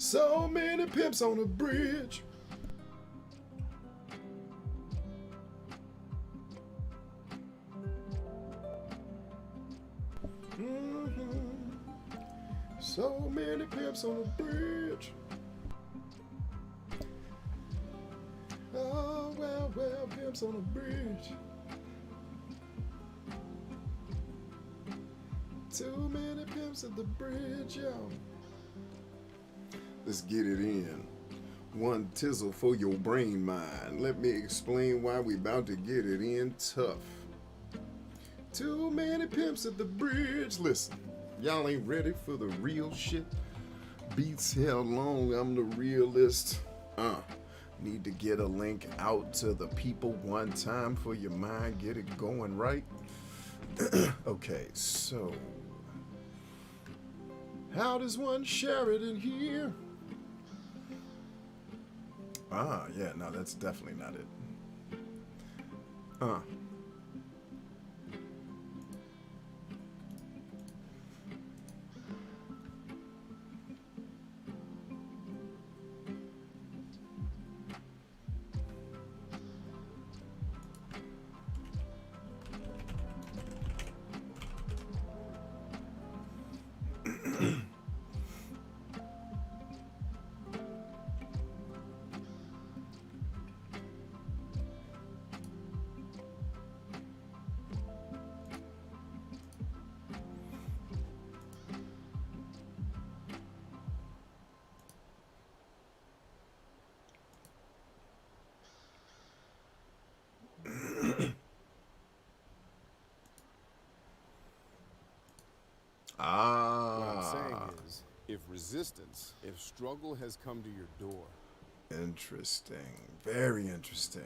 So many pimps on the bridge. So many pimps on the bridge. Oh, well, well, pimps on the bridge. Too many pimps at the bridge, yo. Let's get it in. One tizzle for your brain mind. Let me explain why we about to get it in tough. Too many pimps at the bridge. Listen, y'all ain't ready for the real shit. Beats hell long, I'm the realist. Need to get a link out to the people one time for your mind, get it going right. Okay, so how does one share it in here? Yeah, no, that's definitely not it. What I'm saying is, if resistance, if struggle has come to your door. Interesting. Very interesting.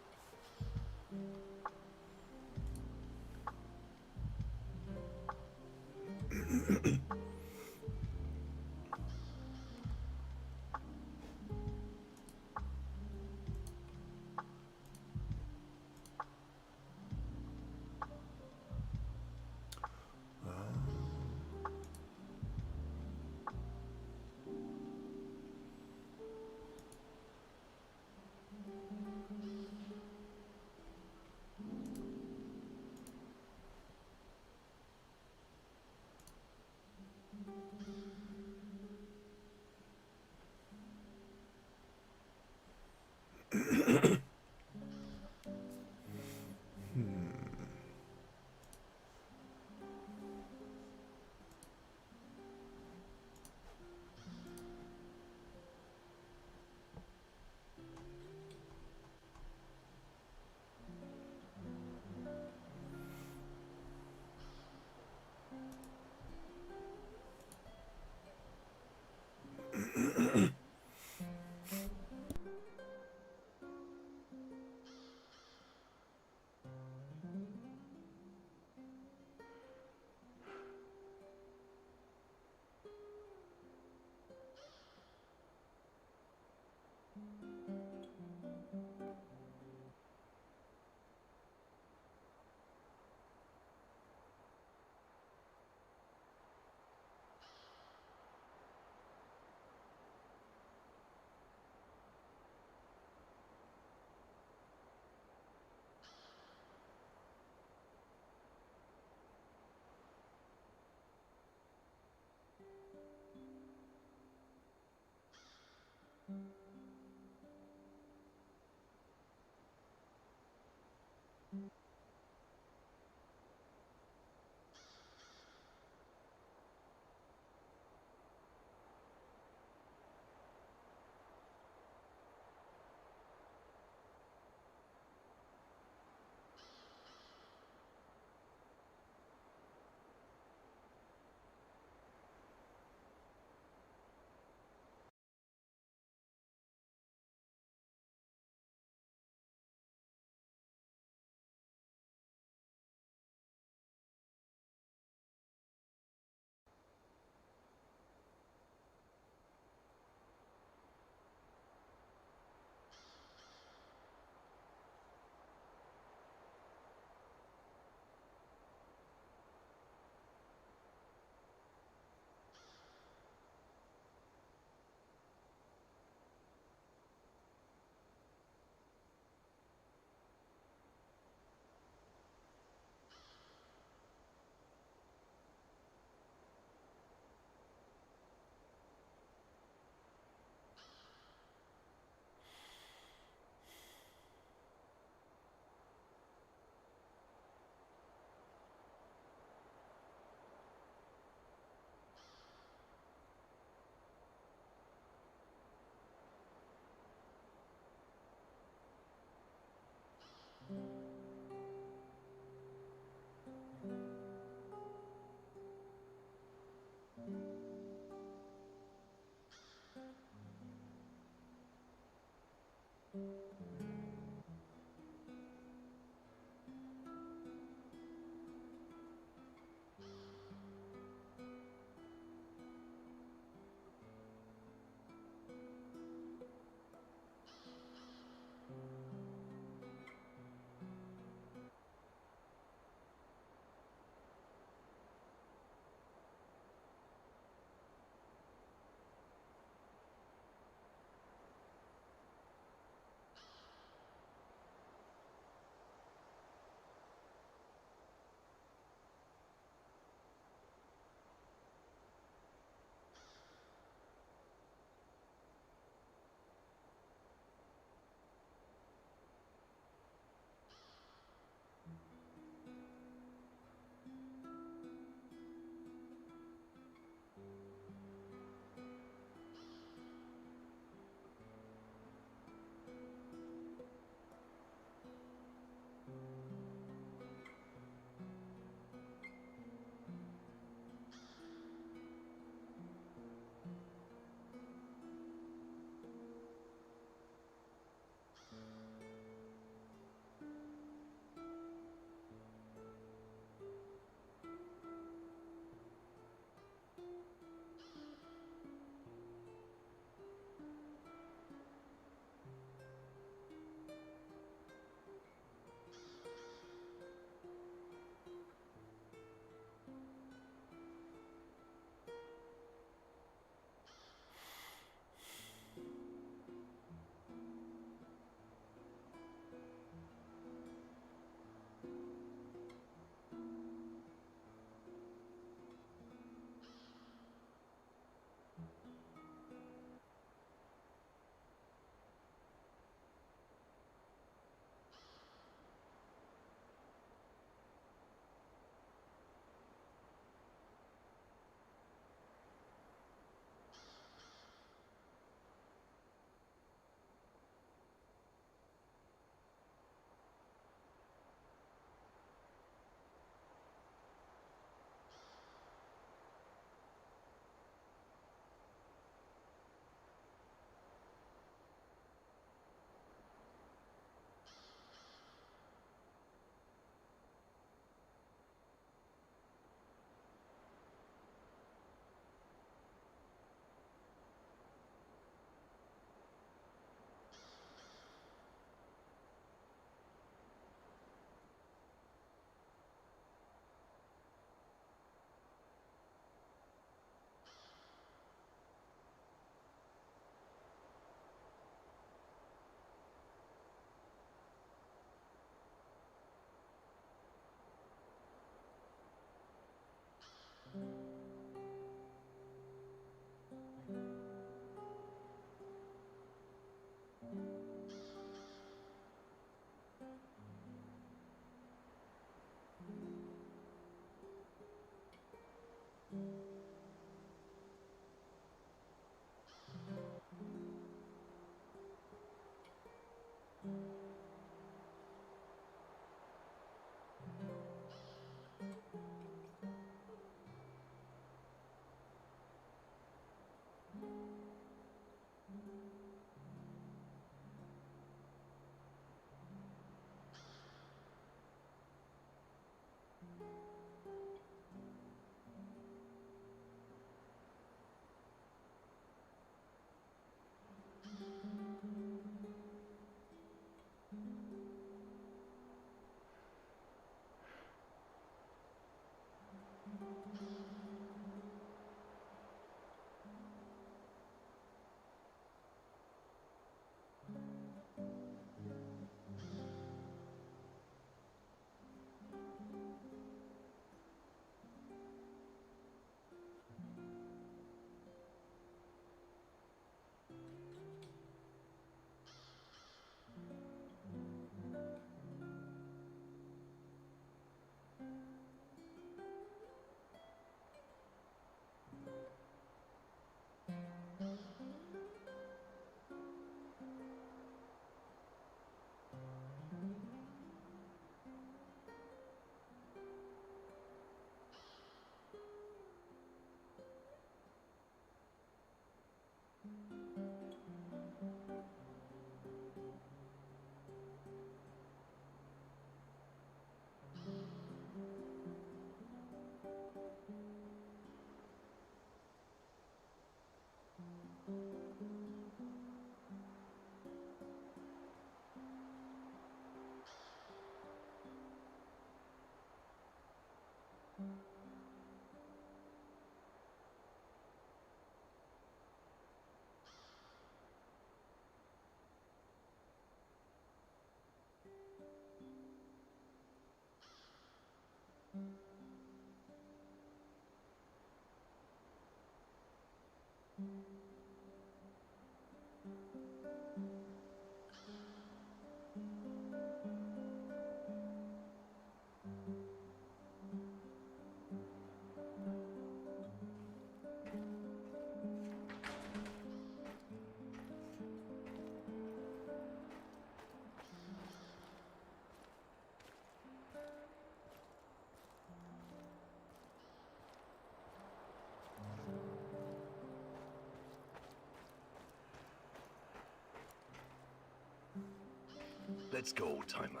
Let's go, old-timer.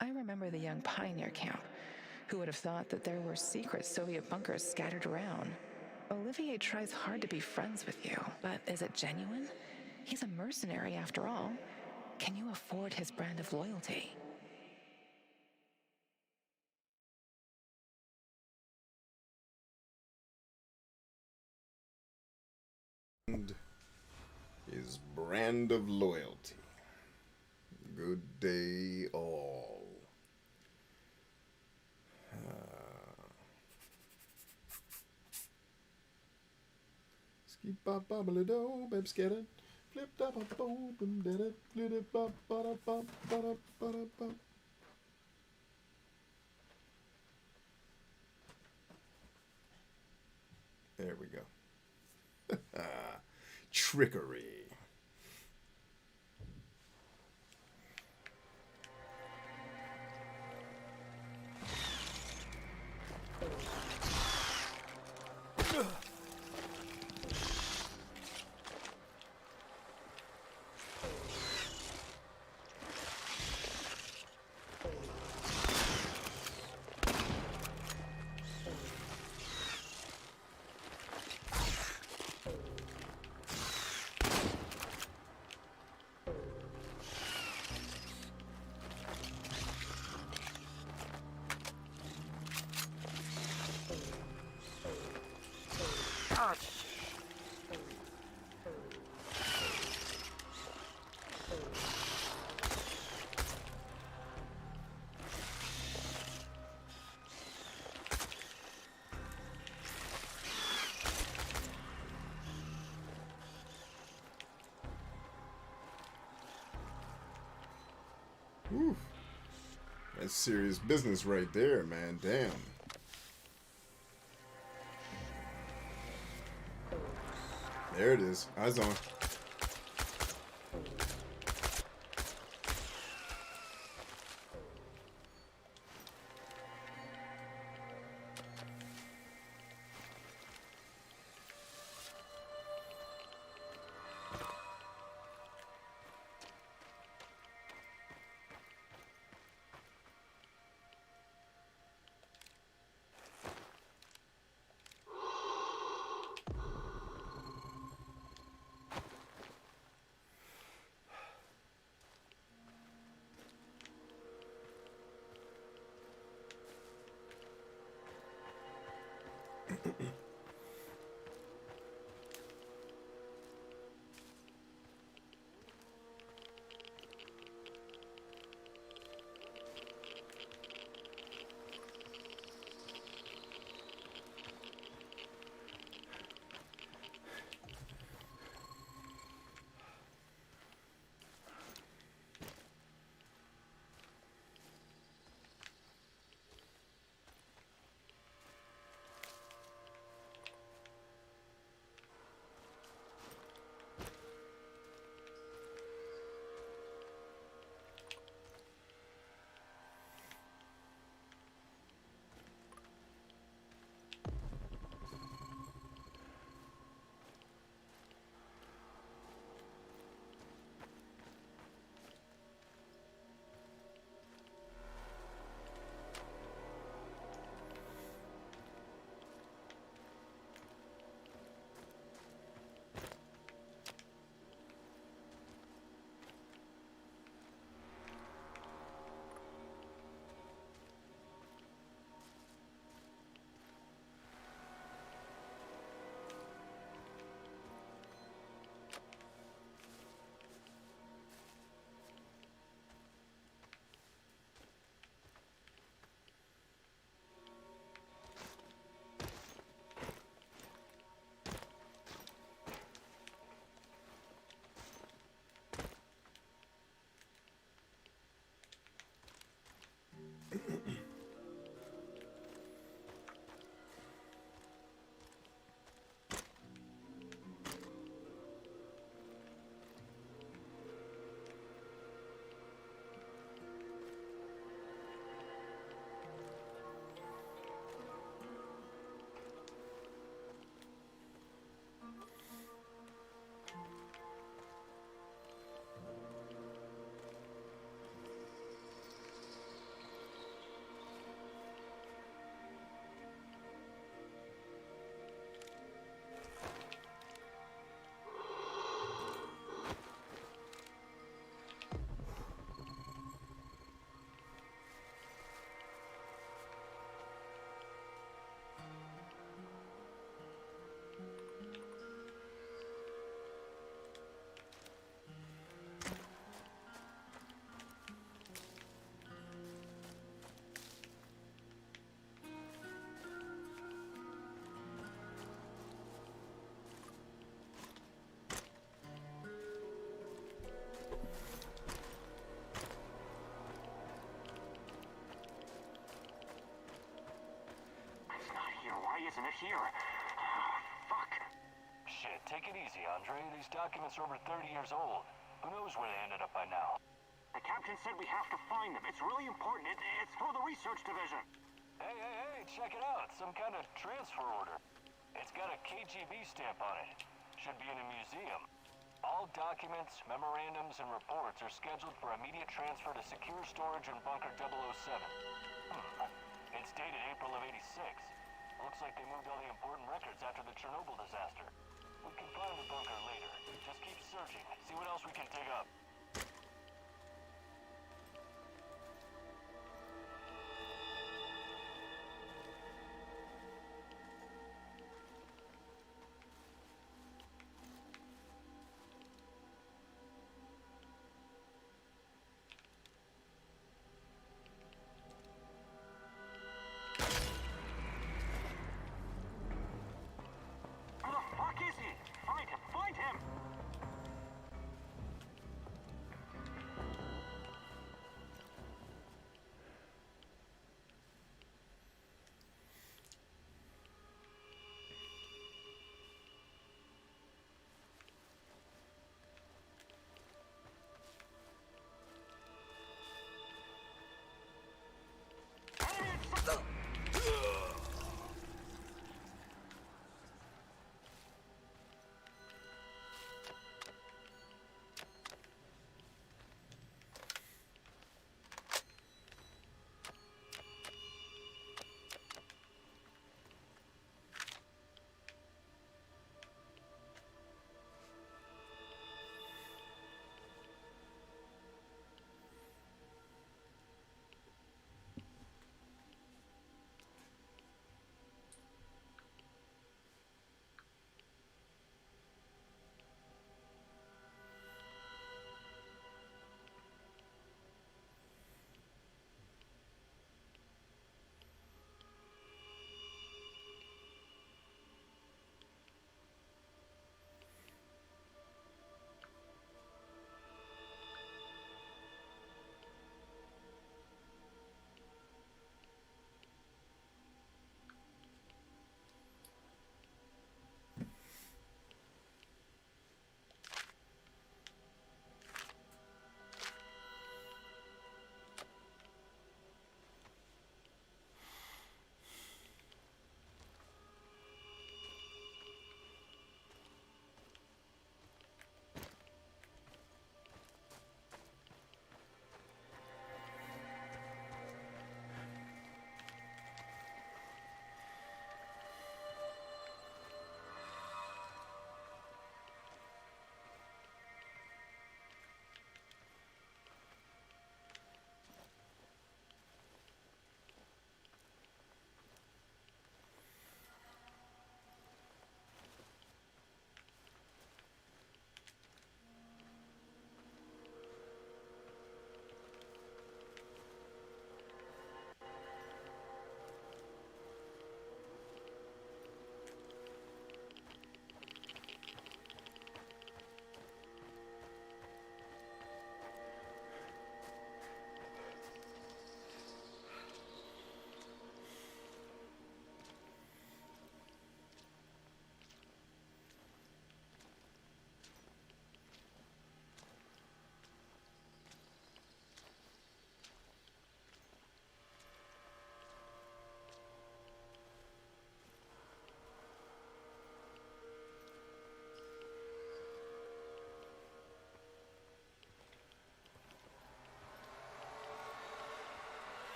I remember the young pioneer camp. Who would have thought that there were secret Soviet bunkers scattered around? Olivier tries hard to be friends with you, but is it genuine? He's a mercenary after all. Can you afford his brand of loyalty? And his brand of loyalty. Good day, all. Skip bop bobbly do, babe scattered. Flip top up, boom, did it, lit it, bop, bada, bop, bada, bada, bop. There we go. Trickery. Oof. That's serious business right there, man. Damn. There it is. Eyes on. get here? Oh, fuck. Shit, take it easy, Andre. These documents are over 30 years old. Who knows where they ended up by now? The captain said we have to find them. It's really important. It's for the research division. Hey, check it out. Some kind of transfer order. It's got a KGB stamp on it. Should be in a museum. All documents, memorandums, and reports are scheduled for immediate transfer to secure storage in Bunker 007. It's dated April of '86. Looks like they moved all the important records after the Chernobyl disaster. We can find the bunker later. Just keep searching. See what else we can dig up. Where the fuck is he? Find him! Find him!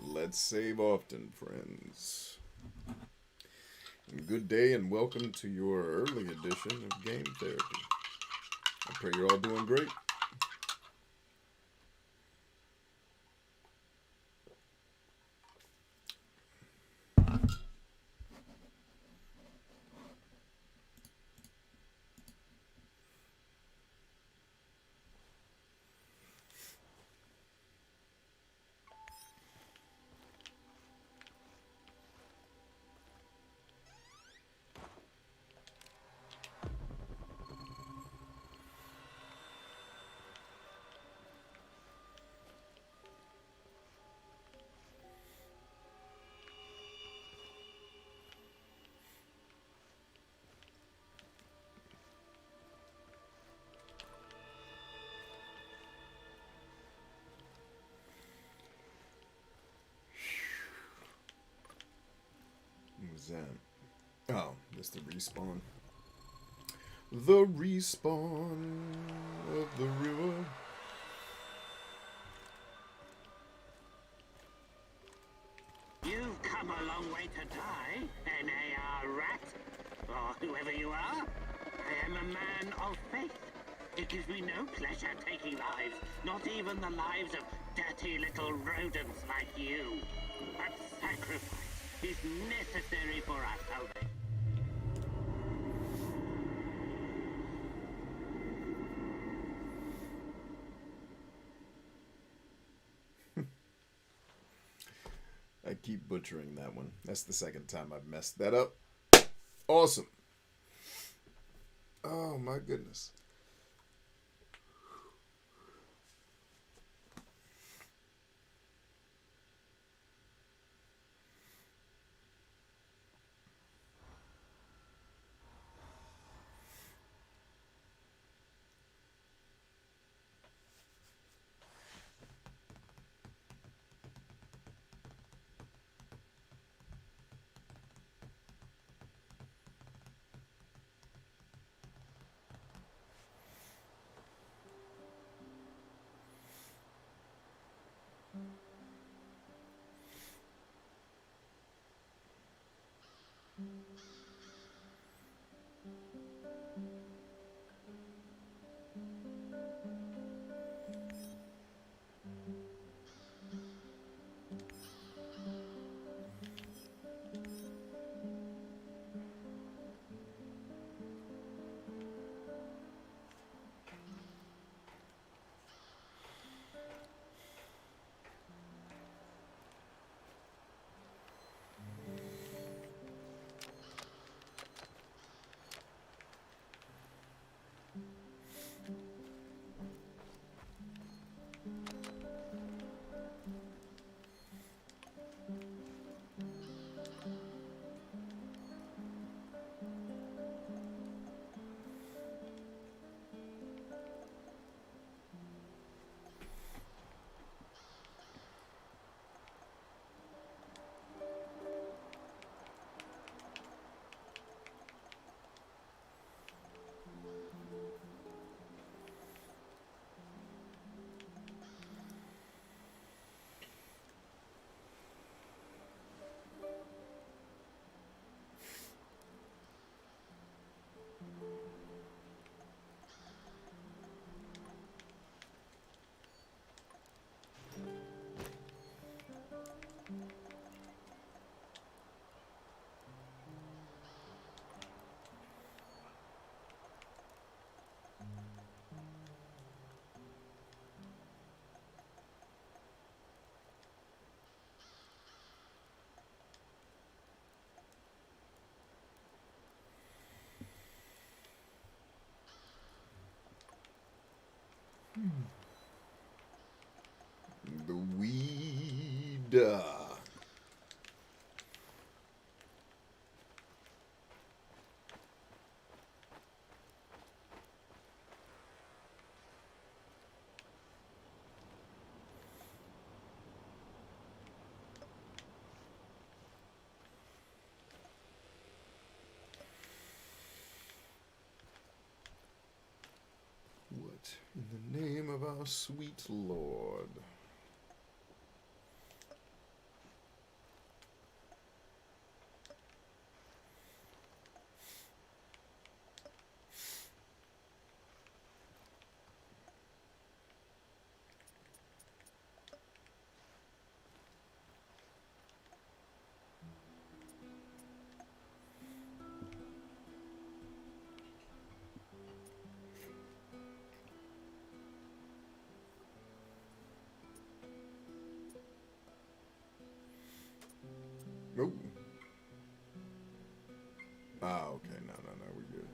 Let's save often, friends. And good day and welcome to your early edition of Game Therapy. I pray you're all doing great. that? Oh, it's the respawn. The respawn of the river. You've come a long way to die, NAR rat. Or whoever you are. I am a man of faith. It gives me no pleasure taking lives, not even the lives of dirty little rodents like you. But sacrifice is necessary for our salvation. I keep butchering that one. That's the second time I've messed that up. Awesome. Oh my goodness. The weed. What in the name of our sweet Lord? Nope. Ah, okay. No, we're good.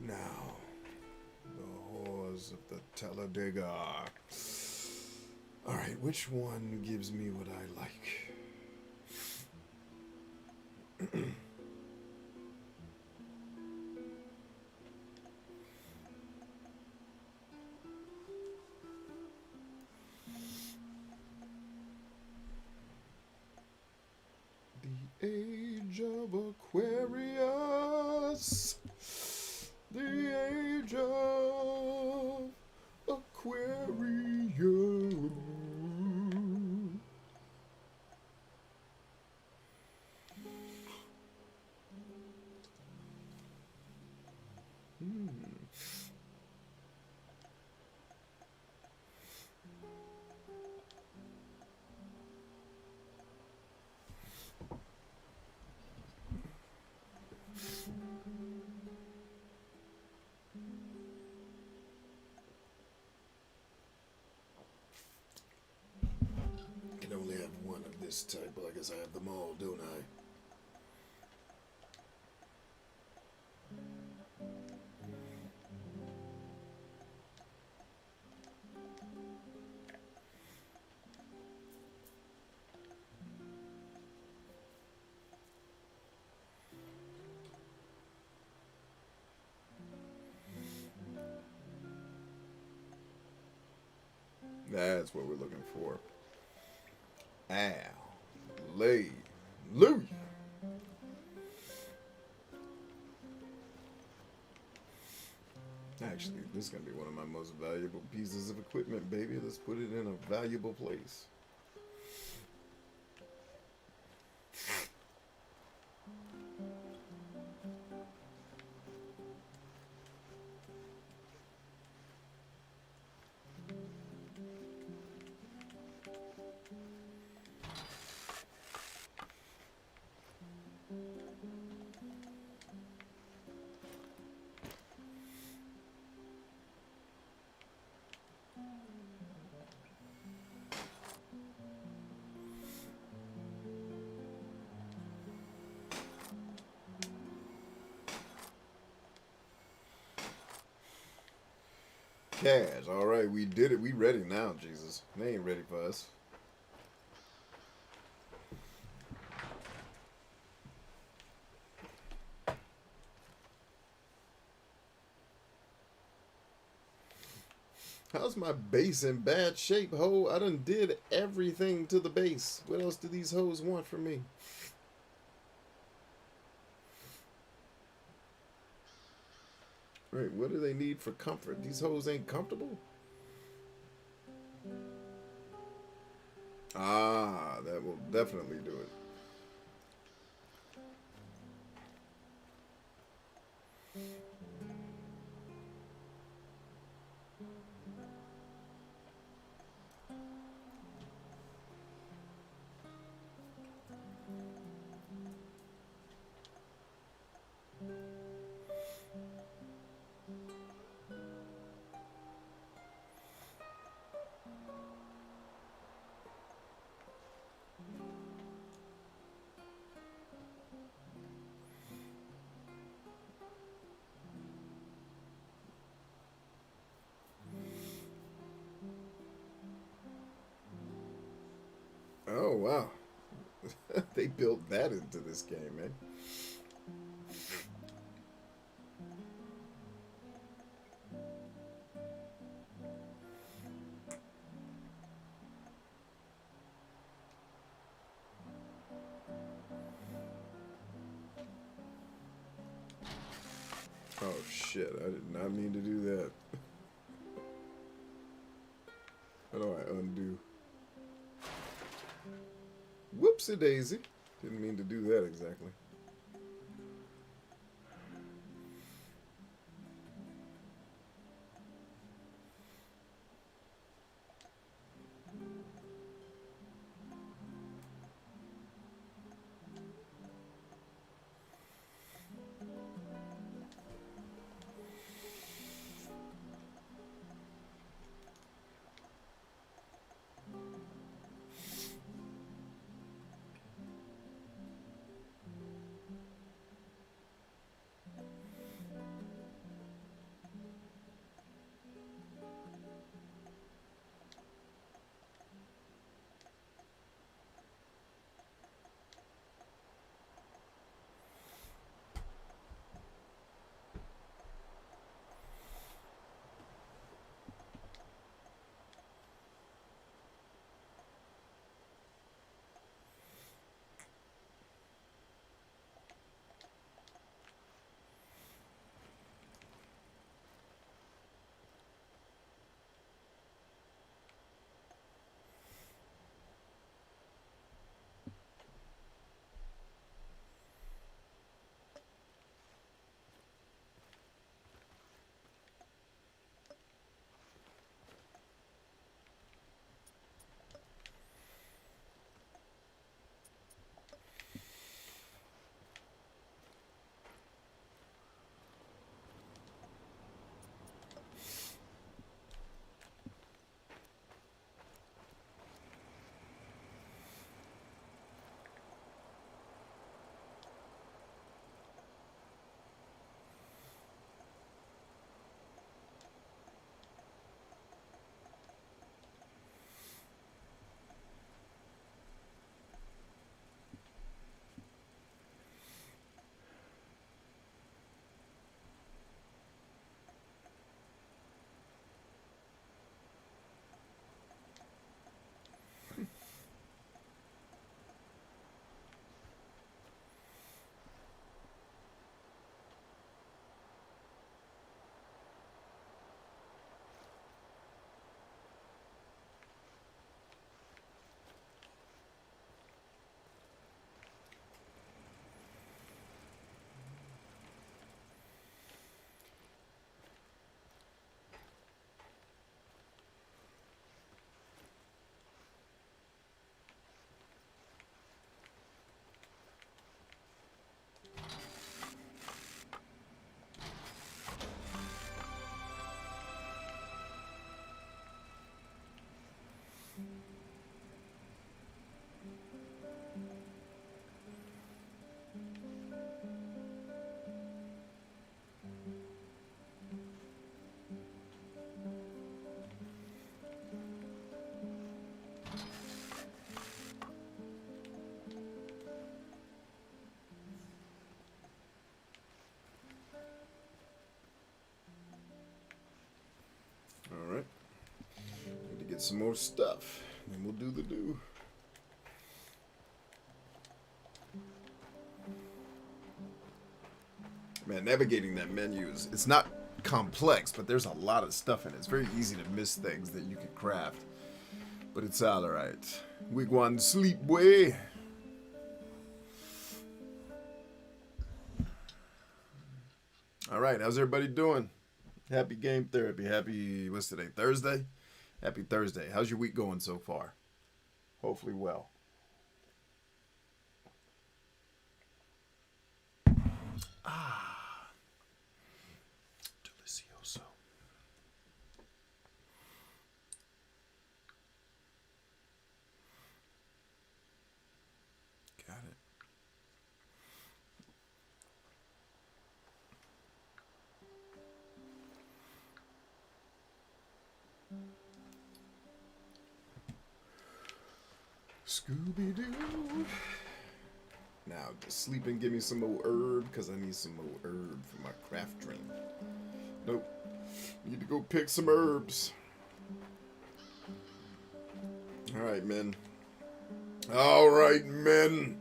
Now, the Whores of the Talladega. Alright, which one gives me what I like? The Age of Aquarius. The Age of Aquarius. Can only have one of this type, but I guess I have them all, don't I? That's what we're looking for. Hallelujah. Actually, this is going to be one of my most valuable pieces of equipment, baby. Let's put it in a valuable place. Cash. All right, we did it. We ready now, Jesus. They ain't ready for us. How's my base in bad shape, ho? I done did everything to the base. What else do these hoes want from me? Right, what do they need for comfort? These hoes ain't comfortable? Ah, that will definitely do it. Oh, wow. They built that into this game, man. Oh shit, I did not mean to do that. How do I undo? Whoopsie daisy. Didn't mean to do that exactly. Alright. Need to get some more stuff. And we'll do the do. Man, navigating that menu is, it's not complex, but there's a lot of stuff in it. It's very easy to miss things that you can craft. But it's alright. We going to sleep, boy. Alright, how's everybody doing? Happy game therapy. Happy, what's today? Thursday? Happy Thursday. How's your week going so far? Hopefully well. Ah. Delicioso. Got it. Scooby-Doo. Now, just sleep and give me some old herb, because I need some old herb for my craft train. Nope. Need to go pick some herbs. Alright, men. Alright, men.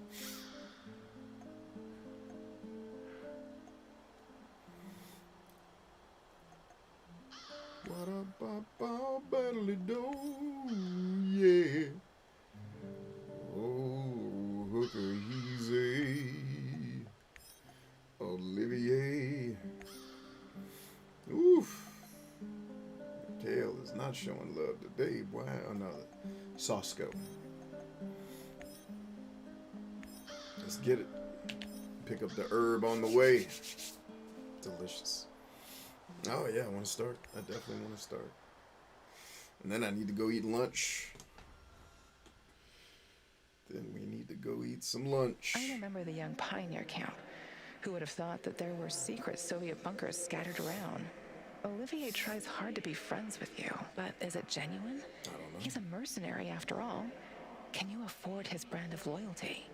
Papa Battle Do, yeah. Oh, Hooker, he's a Olivier. Oof. Kale is not showing love today. Why another Sosco? Let's get it. Pick up the herb on the way. Delicious. Oh yeah, I want to start. I definitely want to start. And then I need to go eat lunch. Then we need to go eat some lunch. I remember the young pioneer count. Who would have thought that there were secret Soviet bunkers scattered around? Olivier tries hard to be friends with you, but is it genuine? I don't know. He's a mercenary after all. Can you afford his brand of loyalty?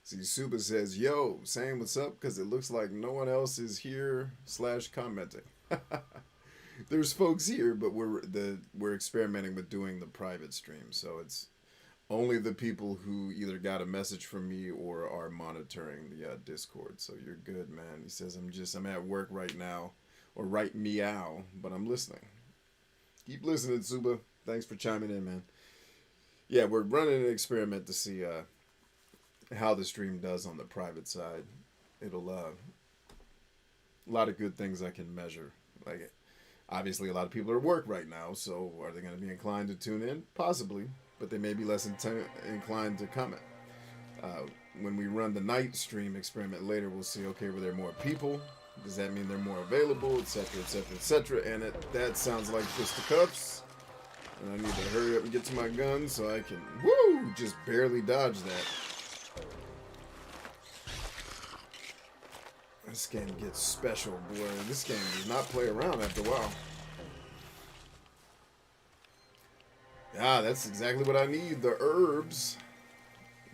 See, Suba says, yo, saying what's up because it looks like no one else is here / commenting. There's folks here, but we're experimenting with doing the private stream, so it's only the people who either got a message from me or are monitoring the Discord. So you're good, man. He says, I'm at work right now, or right meow, but I'm listening. Keep listening, Suba. Thanks for chiming in, man. Yeah, we're running an experiment to see how the stream does on the private side. It'll a lot of good things I can measure. Like, obviously a lot of people are at work right now, so are they going to be inclined to tune in? Possibly, but they may be less inclined to comment. When we run the night stream experiment later, we'll see, okay, were there more people? Does that mean they're more available, etc., etc., etc.? And that sounds like fisticuffs. And I need to hurry up and get to my gun so I can, just barely dodge that. This game gets special, boy. This game does not play around after a while. Ah, that's exactly what I need. The herbs.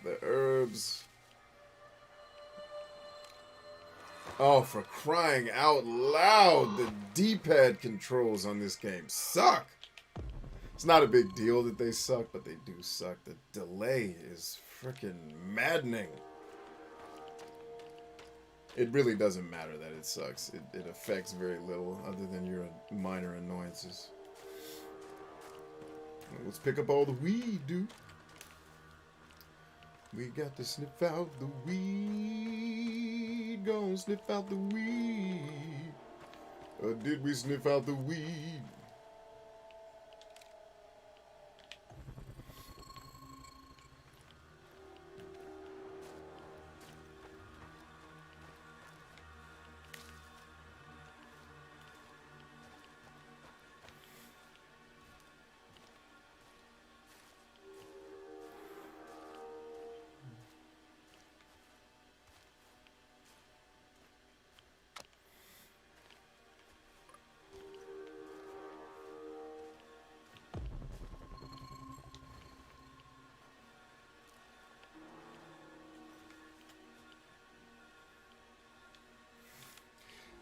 The herbs. Oh, for crying out loud. The D-pad controls on this game suck. It's not a big deal that they suck, but they do suck. The delay is freaking maddening. It really doesn't matter that it sucks. It affects very little other than your minor annoyances. Let's pick up all the weed, dude. We got to sniff out the weed. Gonna sniff out the weed. Or did we sniff out the weed?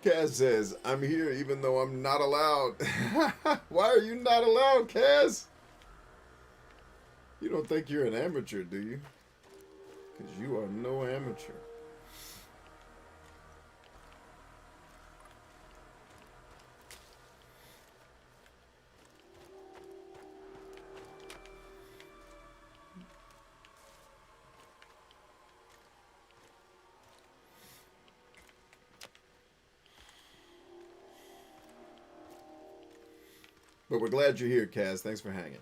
Kaz says, I'm here even though I'm not allowed. Why are you not allowed, Kaz? You don't think you're an amateur, do you? Because you are no amateur. But we're glad you're here, Kaz. Thanks for hanging.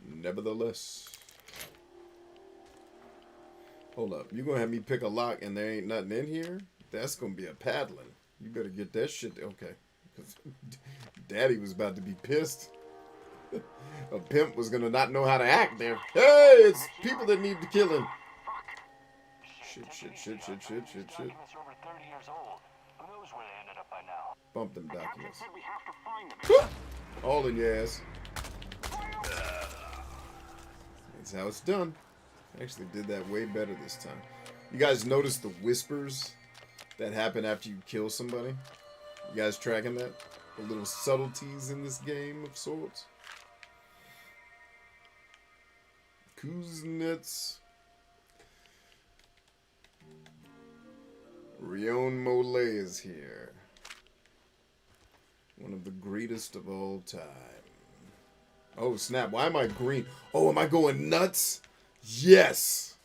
Nevertheless. Hold up. You gonna have me pick a lock and there ain't nothing in here? That's gonna be a paddling. You better get that shit. Okay. Because Daddy was about to be pissed. A pimp was gonna not know how to act there. Hey, it's people that need the killing. Shit. Documents are over 30 years old. Who knows where they ended up by now? Bump them documents. We have to find them. All in your ass. That's how it's done. I actually did that way better this time. You guys notice the whispers that happen after you kill somebody? You guys tracking that? The little subtleties in this game of sorts? Kuznets. Rion Mole is here. One of the greatest of all time. Oh, snap. Why am I green? Oh, am I going nuts? Yes!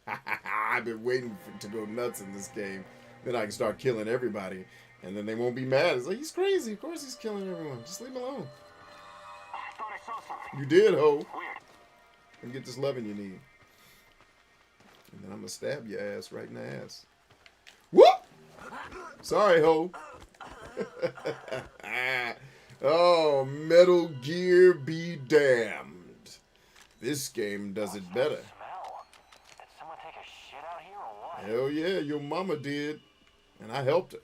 I've been waiting to go nuts in this game. Then I can start killing everybody. And then they won't be mad. It's like, he's crazy. Of course he's killing everyone. Just leave him alone. I thought I saw something. You did, ho. Where? And get this loving you need. And then I'm going to stab your ass right in the ass. Whoop! Sorry, ho. Oh, Metal Gear be damned. This game does it better. Smell. Did someone take a shit out here or what? Hell yeah, your mama did. And I helped her.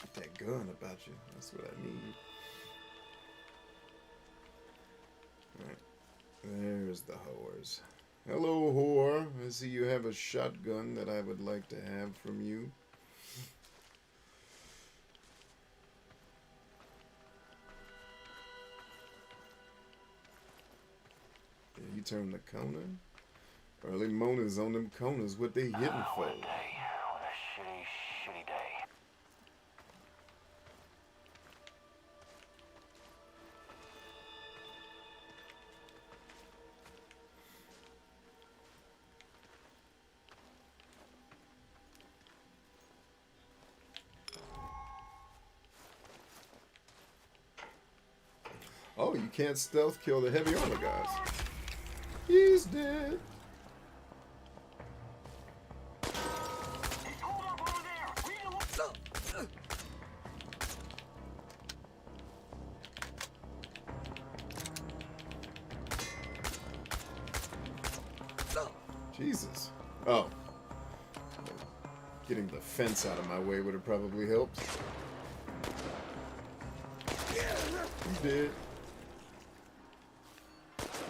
Get that gun about you. That's what I need. Alright. There's the whores. Hello, whore. I see you have a shotgun that I would like to have from you. Yeah, you turn the corner. Early mornings on them corners, what they hitting for? What a day. What a shitty, shitty day. Oh, you can't stealth kill the heavy armor guys. He's dead. Hold up over there. Read a Jesus. Oh. Getting the fence out of my way would have probably helped. He did.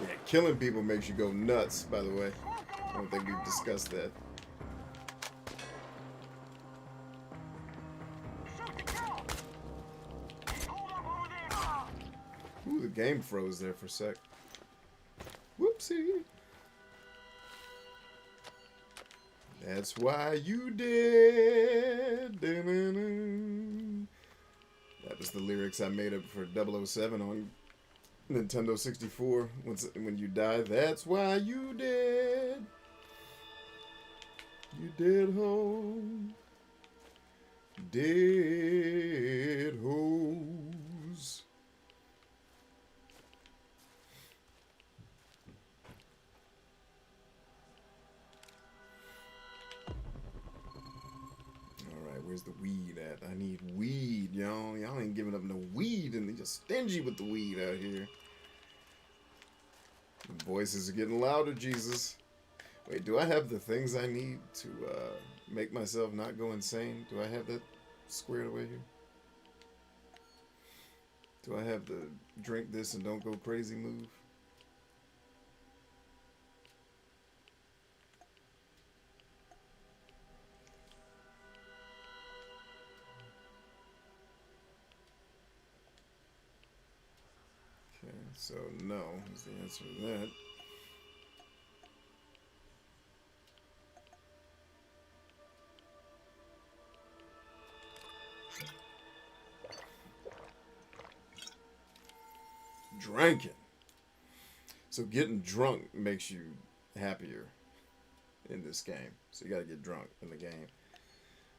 Yeah, killing people makes you go nuts, by the way. I don't think we've discussed that. Ooh, the game froze there for a sec. Whoopsie. That's why you dead. That was the lyrics I made up for 007 on Nintendo 64. When you die, that's why you dead. You dead ho. Dead hoes. Alright, where's the weed at? I need weed, y'all. Y'all ain't giving up no weed, and they just stingy with the weed out here. The voices are getting louder, Jesus. Wait, do I have the things I need to make myself not go insane? Do I have that squared away here? Do I have the drink this and don't go crazy move? Okay, so no is the answer to that. Drinking. So getting drunk makes you happier in this game. So you gotta get drunk in the game.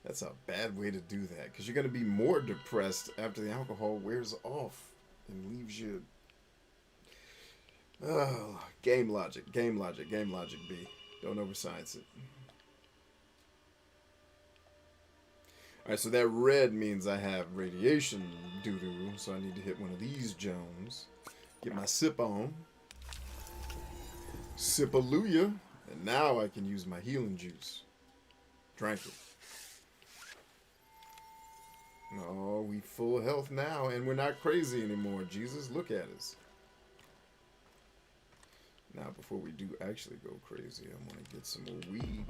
That's a bad way to do that, because you're gonna be more depressed after the alcohol wears off and leaves you. Oh, game logic, game logic, game logic B. Don't overscience it. Alright, so that red means I have radiation doo-doo, so I need to hit one of these Jones. Get my sip on. Sip-a-looyah. And now I can use my healing juice. Drank it. Oh, we full health now, and we're not crazy anymore. Jesus, look at us. Now, before we do actually go crazy, I want to get some more weed.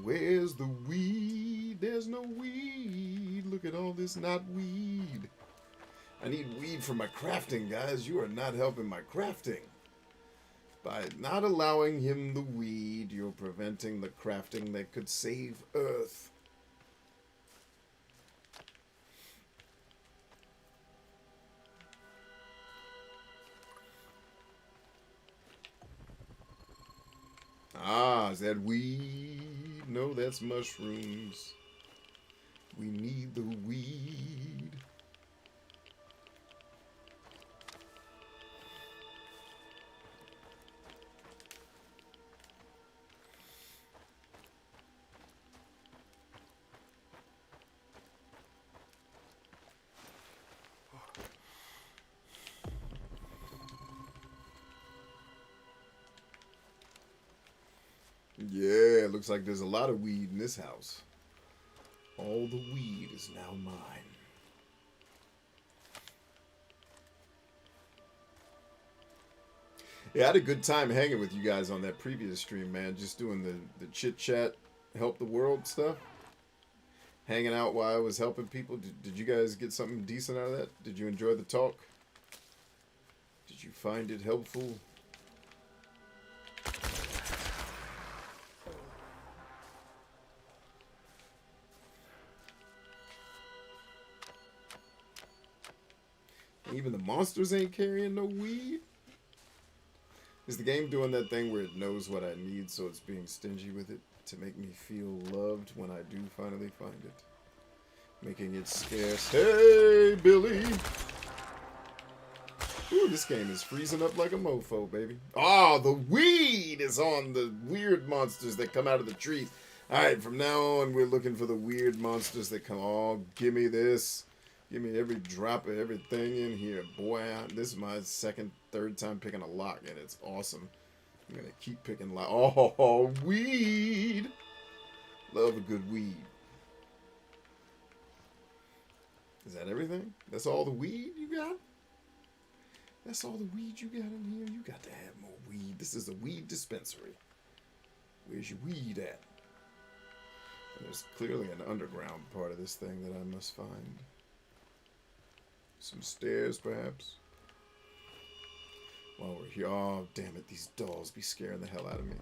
Where's the weed? There's no weed. Look at all this not weed. I need weed for my crafting, guys. You are not helping my crafting. By not allowing him the weed, you're preventing the crafting that could save Earth. Ah, is that weed? No, that's mushrooms. We need the weed. Yeah, looks like there's a lot of weed in this house. All the weed is now mine. Yeah, I had a good time hanging with you guys on that previous stream, man. Just doing the chit-chat, help the world stuff. Hanging out while I was helping people. Did you guys get something decent out of that? Did you enjoy the talk? Did you find it helpful? Even the monsters ain't carrying no weed? Is the game doing that thing where it knows what I need, so it's being stingy with it to make me feel loved when I do finally find it? Making it scarce. Hey, Billy! Ooh, this game is freezing up like a mofo, baby. Oh, the weed is on the weird monsters that come out of the trees. Alright, from now on, we're looking for the weird monsters that come. Oh, give me this. Give me every drop of everything in here. Boy, this is my third time picking a lock, and it's awesome. I'm going to keep picking lock. Oh, weed. Love a good weed. Is that everything? That's all the weed you got? That's all the weed you got in here? You got to have more weed. This is a weed dispensary. Where's your weed at? And there's clearly an underground part of this thing that I must find. Some stairs, perhaps. While we're here. Oh, damn it. These dolls be scaring the hell out of me.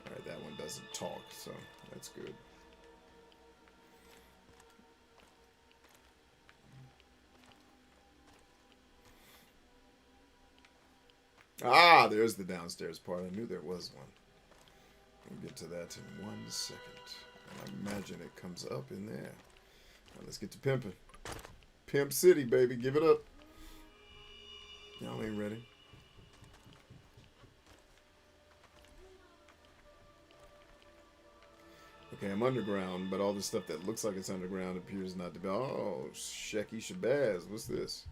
Alright, that one doesn't talk, so that's good. Ah, there's the downstairs part. I knew there was one. We'll get to that in 1 second. And I imagine it comes up in there. Right, let's get to pimping. Pimp City, baby. Give it up. Y'all ain't ready. Okay, I'm underground, but all the stuff that looks like it's underground appears not to be. Oh, Shecky Shabazz. What's this?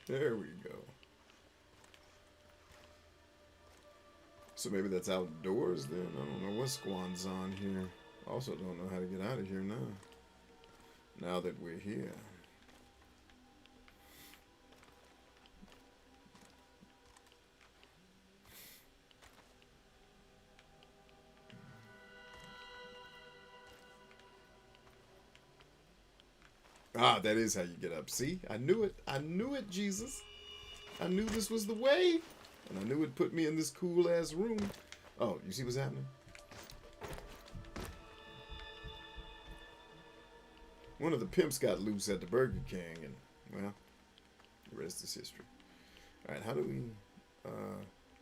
There we go. So maybe that's outdoors then. I don't know what Squan's on here. Also don't know how to get out of here now. Now that we're here. Ah, that is how you get up. See? I knew it. I knew it, Jesus. I knew this was the way. And I knew it put me in this cool-ass room. Oh, you see what's happening? One of the pimps got loose at the Burger King, and, well, the rest is history. Alright, how do we...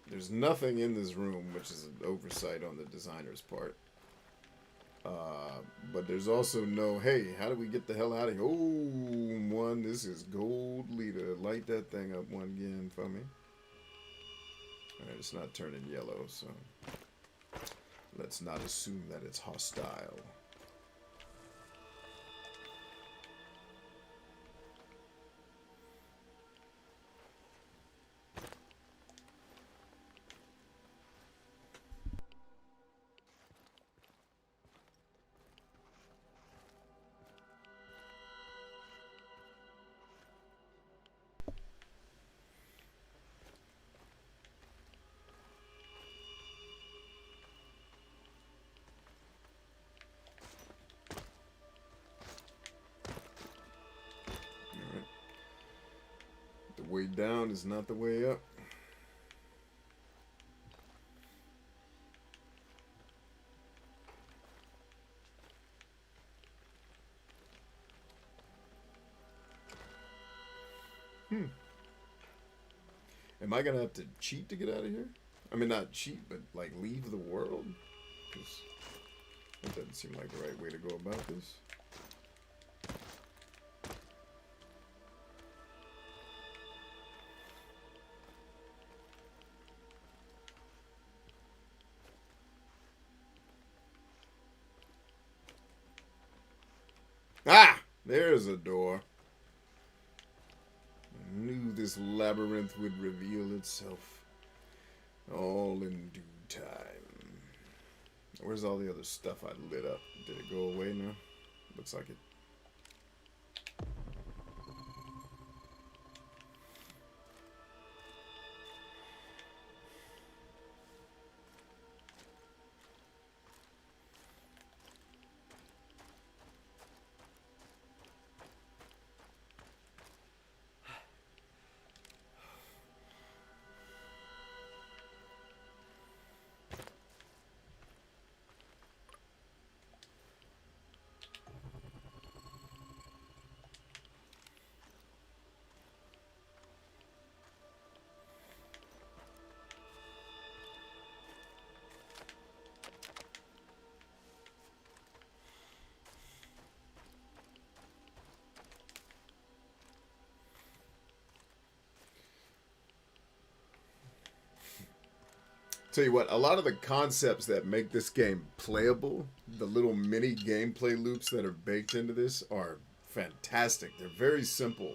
there's nothing in this room, which is an oversight on the designer's part. But there's also no, hey, how do we get the hell out of here? Oh, this is gold leader. Light that thing up one again for me. Alright, it's not turning yellow, so let's not assume that it's hostile. way down is not the way up. Am I gonna have to cheat to get out of here? I mean, not cheat, but like leave the world? Because that doesn't seem like the right way to go about this. Ah! There's a door. I knew this labyrinth would reveal itself. All in due time. Where's all the other stuff I lit up? Did it go away now? Looks like it. Tell you what, a lot of the concepts that make this game playable, the little mini gameplay loops that are baked into this are fantastic. They're very simple,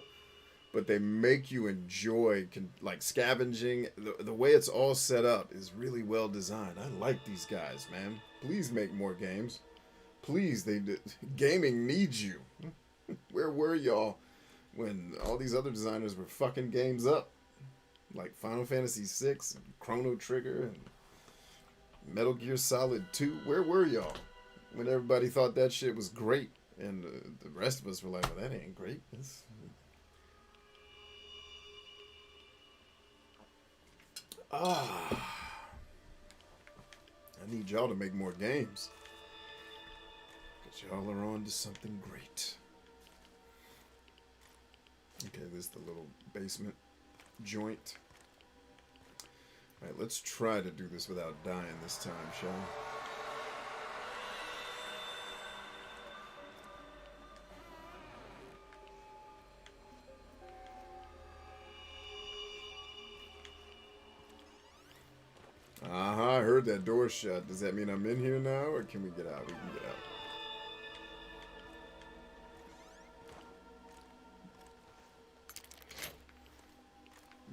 but they make you enjoy, like scavenging. The way it's all set up is really well designed. I like these guys, man. Please make more games. Please, gaming needs you. Where were y'all when all these other designers were fucking games up? Like Final Fantasy VI, and Chrono Trigger, and Metal Gear Solid 2. Where were y'all when everybody thought that shit was great? And the rest of us were like, well, that ain't great. I need y'all to make more games. Because y'all are on to something great. Okay, this is the little basement joint. Alright, let's try to do this without dying this time, shall we? I heard that door shut. Does that mean I'm in here now, or can we get out? We can get out.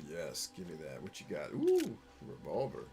Yes, give me that. What you got? Ooh, revolver.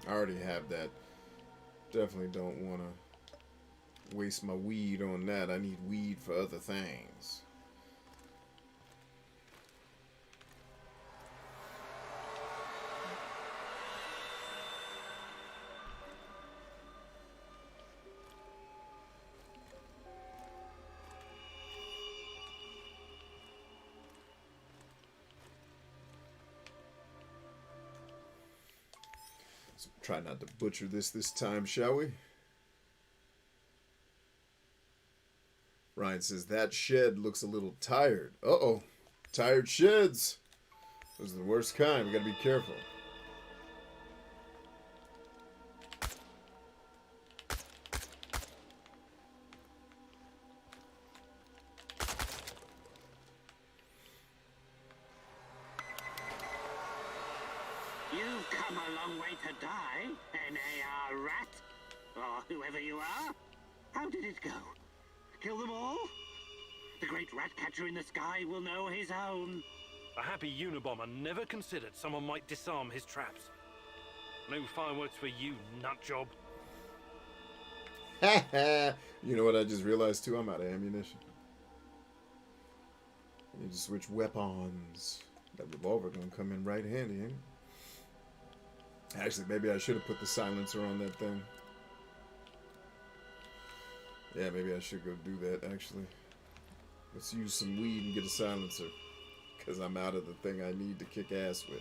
I already have that. Definitely don't want to waste my weed on that. I need weed for other things. Let's try not to butcher this time, shall we? Ryan says, that shed looks a little tired. Uh-oh. Tired sheds. Those are the worst kind. We gotta be careful. You've come a long way to die, NAR rat, or whoever you are. How did it go? Kill them all? The great rat catcher in the sky will know his own. A happy Unabomber never considered someone might disarm his traps. No fireworks for you, nutjob. You know what I just realized too? I'm out of ammunition. I need to switch weapons. That revolver gonna come in right handy, ain't it? Actually, maybe I should have put the silencer on that thing. Yeah, maybe I should go do that, actually. Let's use some weed and get a silencer. Because I'm out of the thing I need to kick ass with.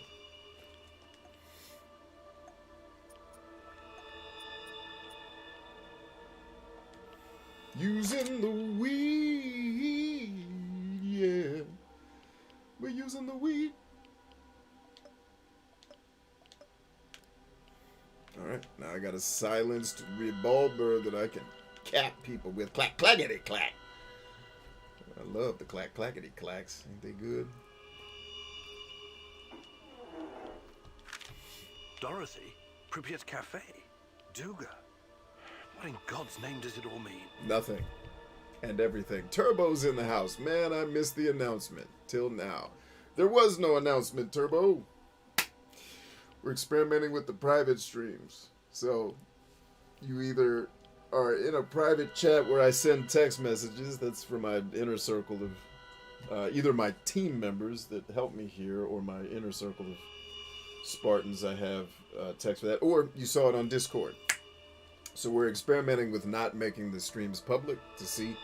Using the weed, yeah. We're using the weed. Alright, now I got a silenced revolver that I can cap people with. Clack, clackety, clack. I love the clack, clackety, clacks. Ain't they good? Dorothy? Pripyat Cafe? Duga? What in God's name does it all mean? Nothing. And everything. Turbo's in the house. Man, I missed the announcement. Till now. There was no announcement, Turbo. We're experimenting with the private streams. So, you either are in a private chat where I send text messages. That's for my inner circle of either my team members that help me here or my inner circle of Spartans. I have text for that. Or you saw it on Discord. So we're experimenting with not making the streams public to see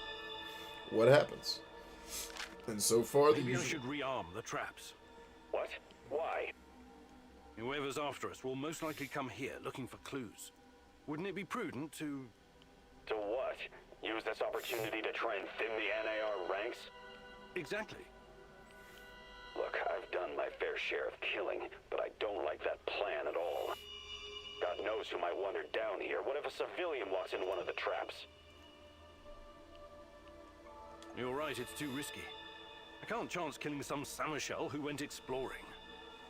what happens. And so far, Maybe I should rearm the traps. What? Why? Whoever's after us will most likely come here looking for clues. Wouldn't it be prudent to... To what? Use this opportunity to try and thin the NAR ranks? Exactly. Look, I've done my fair share of killing, but I don't like that plan at all. God knows who might wander down here. What if a civilian walks in one of the traps? You're right, it's too risky. I can't chance killing some Samushell who went exploring.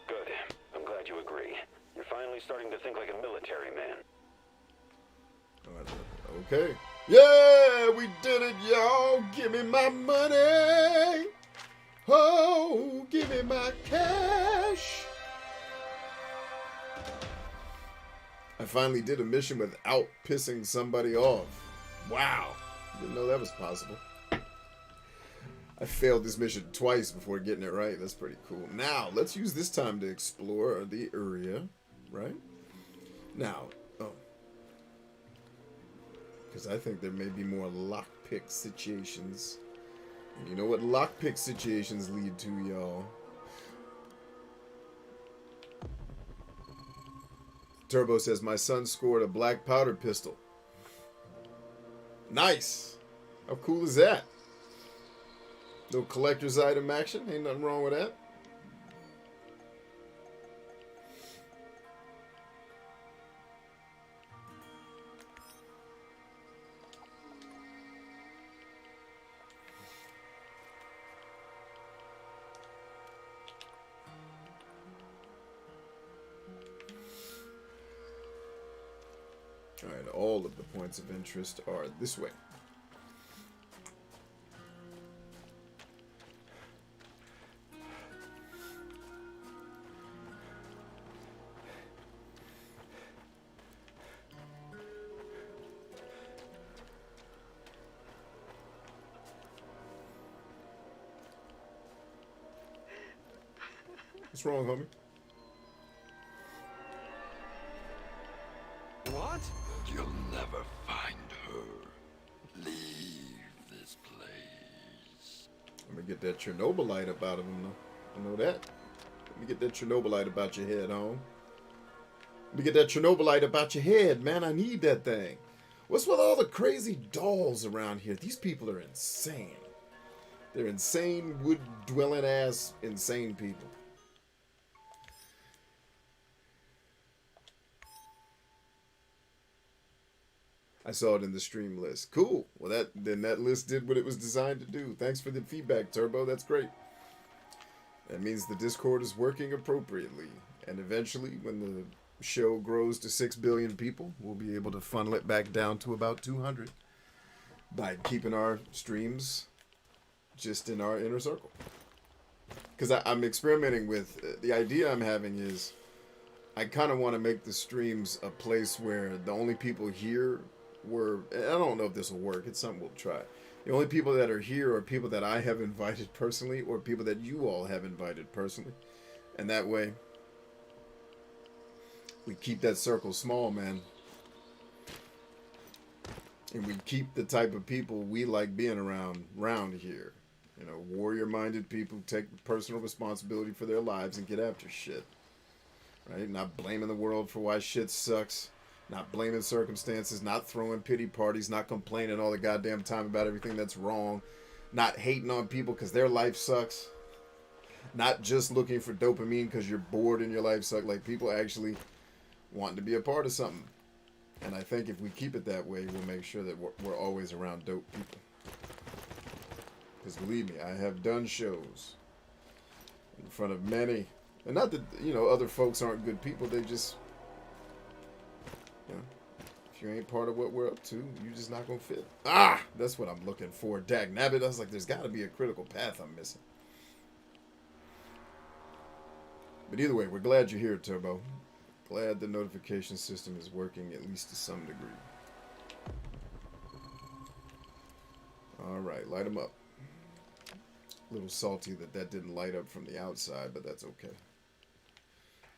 Good. I'm glad you agree. You're finally starting to think like a military man. Okay. Yeah, we did it, y'all. Give me my money. Oh, give me my cash. I finally did a mission without pissing somebody off. Wow. Didn't know that was possible. I failed this mission twice before getting it right. That's pretty cool. Now, let's use this time to explore the area, right? Now, because I think there may be more lockpick situations. And you know what lockpick situations lead to, y'all? Turbo says, my son scored a black powder pistol. Nice. How cool is that? No collector's item action. Ain't nothing wrong with that. Alright, all of the points of interest are this way. What's wrong, homie? What? You'll never find her. Leave this place. Let me get that Chernobylite up out of him, though. I know that. Let me get that Chernobylite about your head, home. Let me get that Chernobylite up out your head, man. I need that thing. What's with all the crazy dolls around here? These people are insane. They're insane, wood-dwelling ass, insane people. I saw it in the stream list. Cool. Well, that list did what it was designed to do. Thanks for the feedback, Turbo. That's great. That means the Discord is working appropriately. And eventually, when the show grows to 6 billion people, we'll be able to funnel it back down to about 200 by keeping our streams just in our inner circle. Because I'm experimenting with the idea I'm having is I kind of want to make the streams a place where the only people here were, I don't know if this will work, it's something we'll try. The only people that are here are people that I have invited personally or people that you all have invited personally. And that way, we keep that circle small, man. And we keep the type of people we like being around here. You know, warrior-minded people who take personal responsibility for their lives and get after shit. Right? Not blaming the world for why shit sucks. Not blaming circumstances. Not throwing pity parties. Not complaining all the goddamn time about everything that's wrong. Not hating on people because their life sucks. Not just looking for dopamine because you're bored and your life sucks. Like, people actually wanting to be a part of something. And I think if we keep it that way, we'll make sure that we're always around dope people. Because believe me, I have done shows in front of many. And not that, you know, other folks aren't good people. They just, you know, if you ain't part of what we're up to, you're just not going to fit. Ah, that's what I'm looking for. Dag nabbit. I was like, there's got to be a critical path I'm missing. But either way, we're glad you're here, Turbo. Glad the notification system is working at least to some degree. Alright, light them up. A little salty that didn't light up from the outside, but that's okay.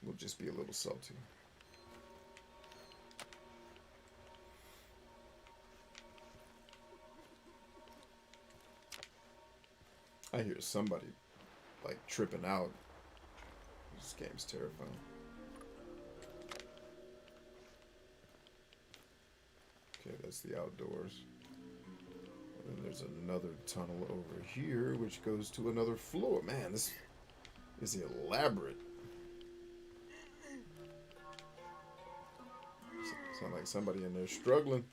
We'll just be a little salty. I hear somebody, like, tripping out. This game's terrifying. Okay, that's the outdoors. And then there's another tunnel over here, which goes to another floor. Man, this is elaborate. Sound like somebody in there struggling.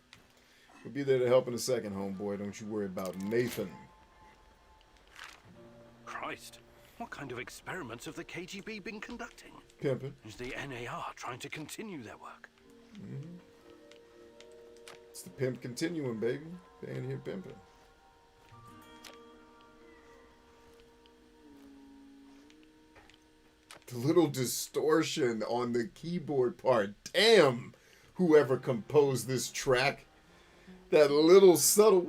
We'll be there to help in a second, homeboy. Don't you worry about Nathan. Christ, what kind of experiments have the KGB been conducting? Pimpin'. Is the NAR trying to continue their work? Mm-hmm. It's the pimp continuum, baby. They ain't here pimping. The little distortion on the keyboard part. Damn, whoever composed this track. That little subtle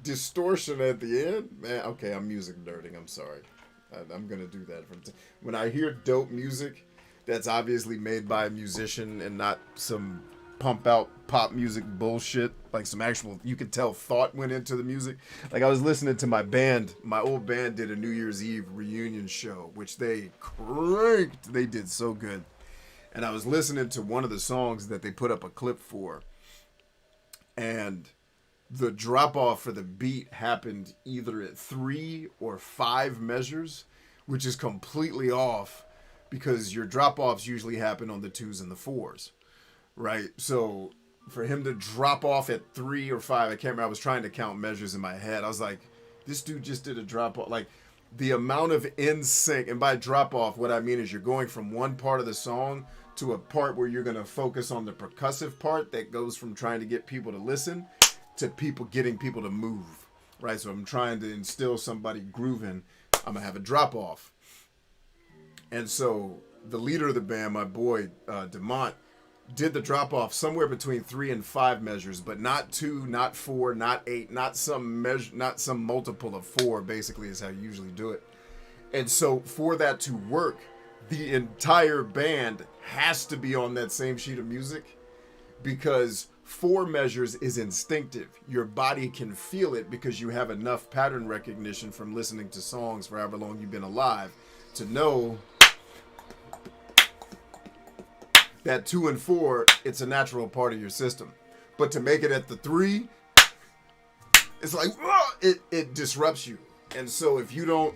distortion at the end. Man, okay, I'm music nerding. I'm sorry. I'm going to do that. When I hear dope music, that's obviously made by a musician and not some pump out pop music bullshit. Like some actual, you could tell thought went into the music. Like I was listening to my band. My old band did a New Year's Eve reunion show, which they cranked. They did so good. And I was listening to one of the songs that they put up a clip for. And the drop off for the beat happened either at 3 or 5 measures, which is completely off because your drop offs usually happen on the 2s and the 4s. Right, so for him to drop off at 3 or 5, I can't remember. I was trying to count measures in my head. I was like, this dude just did a drop off. Like the amount of in sync, and by drop off, what I mean is you're going from one part of the song to a part where you're going to focus on the percussive part that goes from trying to get people to listen to getting people to move. Right, so I'm trying to instill somebody grooving. I'm going to have a drop off. And so the leader of the band, my boy, DeMont, did the drop off somewhere between 3 and 5 measures, but not 2, not 4, not 8, not some measure, not some multiple of 4. Basically, is how you usually do it. And so, for that to work, the entire band has to be on that same sheet of music because 4 measures is instinctive. Your body can feel it because you have enough pattern recognition from listening to songs for however long you've been alive to know that 2 and 4, it's a natural part of your system. But to make it at the 3, it's like, it disrupts you. And so if you don't,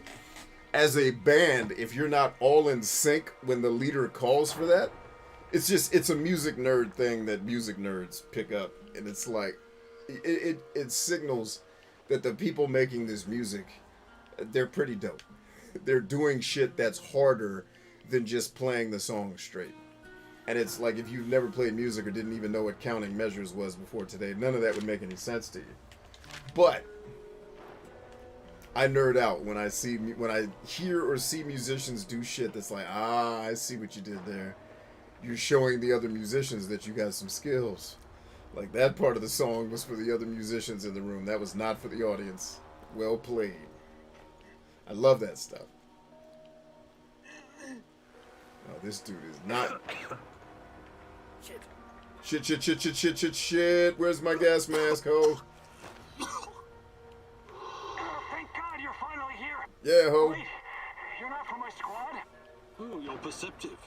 as a band, if you're not all in sync when the leader calls for that, it's a music nerd thing that music nerds pick up. And it's like, it signals that the people making this music, they're pretty dope. They're doing shit that's harder than just playing the song straight. And it's like, if you've never played music or didn't even know what counting measures was before today, none of that would make any sense to you. But I nerd out when I hear or see musicians do shit that's like, I see what you did there. You're showing the other musicians that you got some skills. Like, that part of the song was for the other musicians in the room. That was not for the audience. Well played. I love that stuff. Oh, this dude is not... Shit. Where's my gas mask, ho? Thank God you're finally here. Yeah, ho. Wait, you're not from my squad? Oh, you're perceptive.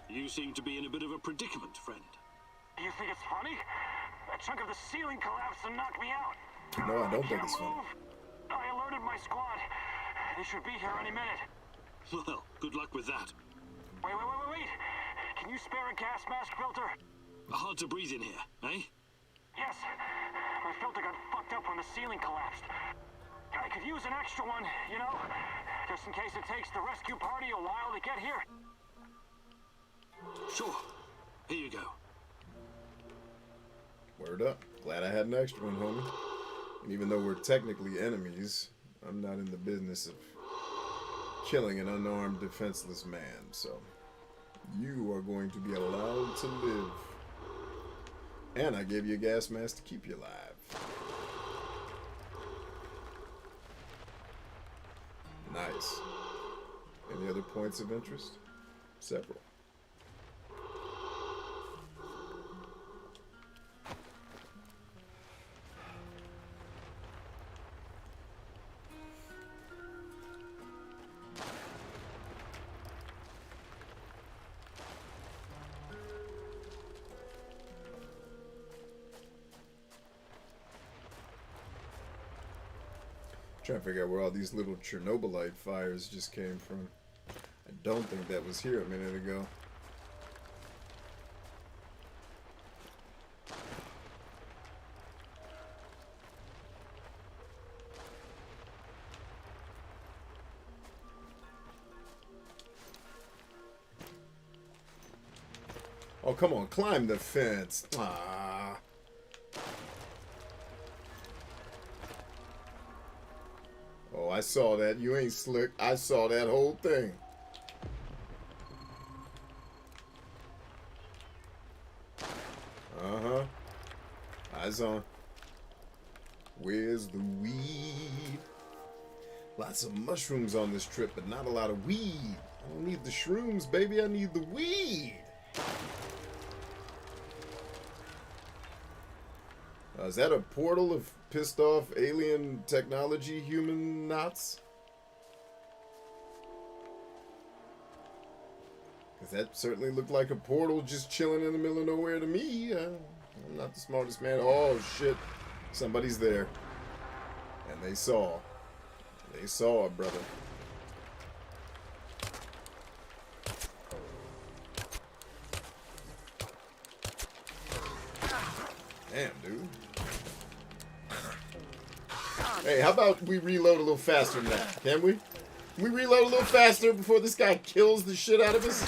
You seem to be in a bit of a predicament, friend. You think it's funny? A chunk of the ceiling collapsed and knocked me out. No, I don't think Can't it's funny. move. I alerted my squad. They should be here any minute. Well, good luck with that. Wait. Can you spare a gas mask filter? Hard to breathe in here, eh? Yes. My filter got fucked up when the ceiling collapsed. I could use an extra one, you know? Just in case it takes the rescue party a while to get here. Sure. Here you go. Word up. Glad I had an extra one, homie. And even though we're technically enemies, I'm not in the business of killing an unarmed, defenseless man. So, you are going to be allowed to live. And I gave you a gas mask to keep you alive. Nice. Any other points of interest? Several. Trying to figure out where all these little Chernobylite fires just came from. I don't think that was here a minute ago. Oh, come on, climb the fence. Ah. Oh, I saw that. You ain't slick. I saw that whole thing. Uh-huh. Eyes on. Where's the weed? Lots of mushrooms on this trip, but not a lot of weed. I don't need the shrooms, baby. I need the weed. Is that a portal of pissed off alien technology human knots? Because that certainly looked like a portal just chilling in the middle of nowhere to me. I'm not the smartest man. Oh, shit. Somebody's there. And they saw. They saw, brother. Damn, dude. Hey, how about we reload a little faster than that? Can we? Can we reload a little faster before this guy kills the shit out of us?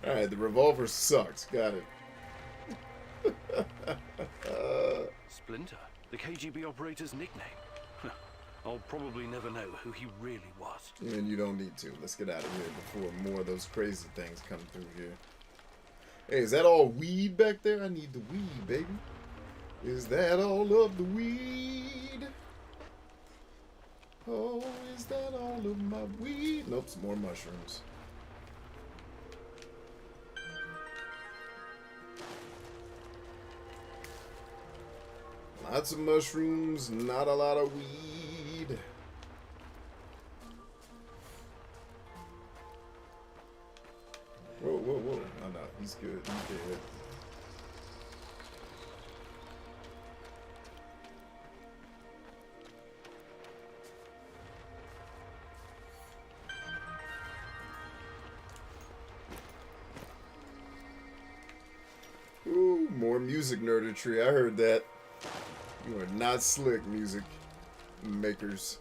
Alright, the revolver sucks. Got it. Splinter, the KGB operator's nickname. I'll probably never know who he really was. And you don't need to. Let's get out of here before more of those crazy things come through here. Hey, is that all weed back there? I need the weed, baby. Is that all of the weed? Oh, is that all of my weed? Nope, some more mushrooms. Lots of mushrooms, not a lot of weed. Ooh, more music nerdetry. I heard that. You are not slick, music makers.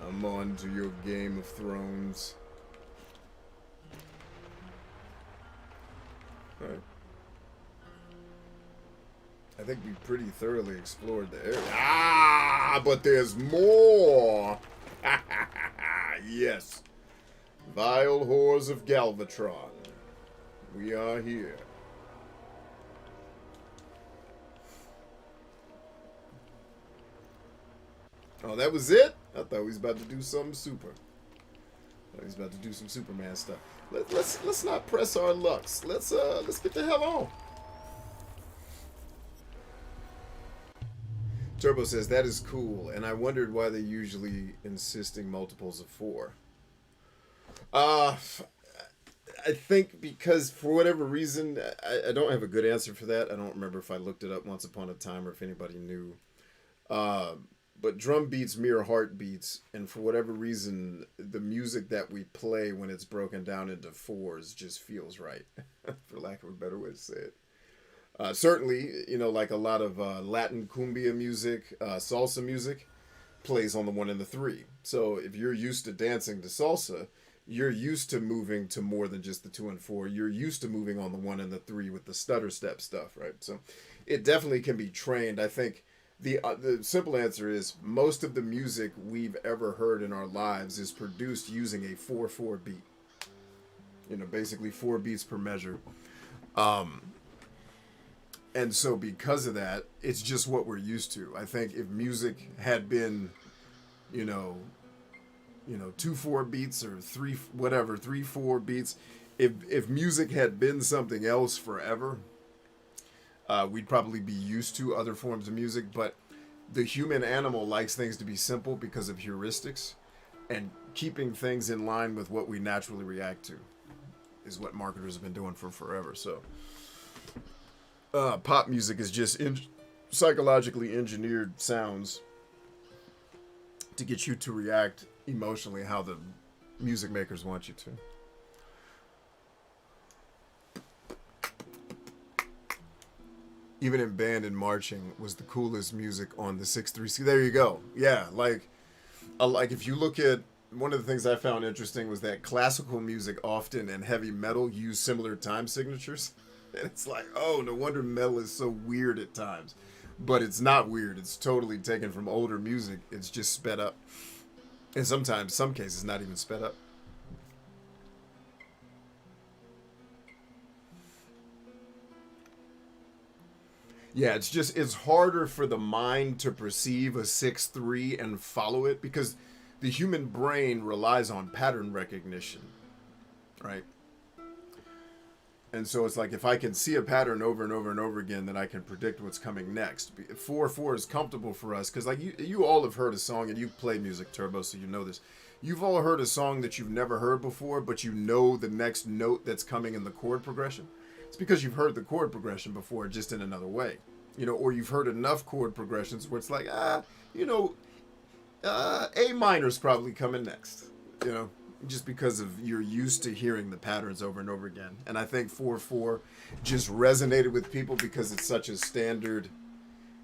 I'm on to your Game of Thrones. Alright. I think we pretty thoroughly explored the area. Ah, but there's more! Yes. Vile whores of Galvatron. We are here. Oh, that was it? I thought he was about to do something super. I thought he was about to do some Superman stuff. Let's not press our lucks. Let's get the hell on. Turbo says that is cool, and I wondered why they usually insisting multiples of 4. I think because for whatever reason, I don't have a good answer for that. I don't remember if I looked it up once upon a time or if anybody knew. But drum beats mirror heartbeats, and for whatever reason, the music that we play when it's broken down into 4s just feels right, for lack of a better way to say it. Certainly, you know, like a lot of Latin cumbia music, salsa music, plays on the 1 and the 3. So if you're used to dancing to salsa, you're used to moving to more than just the 2 and 4. You're used to moving on the 1 and the 3 with the stutter step stuff, right? So it definitely can be trained. I think the simple answer is most of the music we've ever heard in our lives is produced using a 4/4 beat. You know, basically 4 beats per measure. And so because of that, it's just what we're used to. I think if music had been, you know, 2/4 beats or 3/4 beats, if music had been something else forever, we'd probably be used to other forms of music. But the human animal likes things to be simple because of heuristics, and keeping things in line with what we naturally react to is what marketers have been doing for forever. So pop music is just psychologically engineered sounds to get you to react emotionally how the music makers want you to. Even in band and marching was the coolest music on the 6/3. There you go. Yeah, like if you look at one of the things I found interesting was that classical music often and heavy metal use similar time signatures. And it's like, oh, no wonder metal is so weird at times. But it's not weird. It's totally taken from older music. It's just sped up. And sometimes, some cases, not even sped up. Yeah, it's harder for the mind to perceive a 6/3 and follow it because the human brain relies on pattern recognition, right? And so it's like if I can see a pattern over and over and over again, then I can predict what's coming next. 4/4 is comfortable for us because like you all have heard a song, and you've played music, Turbo, so you know this. You've all heard a song that you've never heard before, but you know the next note that's coming in the chord progression. It's because you've heard the chord progression before, just in another way. You know, or you've heard enough chord progressions where it's like, A minor's probably coming next. You know, just because of you're used to hearing the patterns over and over again. And I think 4/4 just resonated with people because it's such a standard.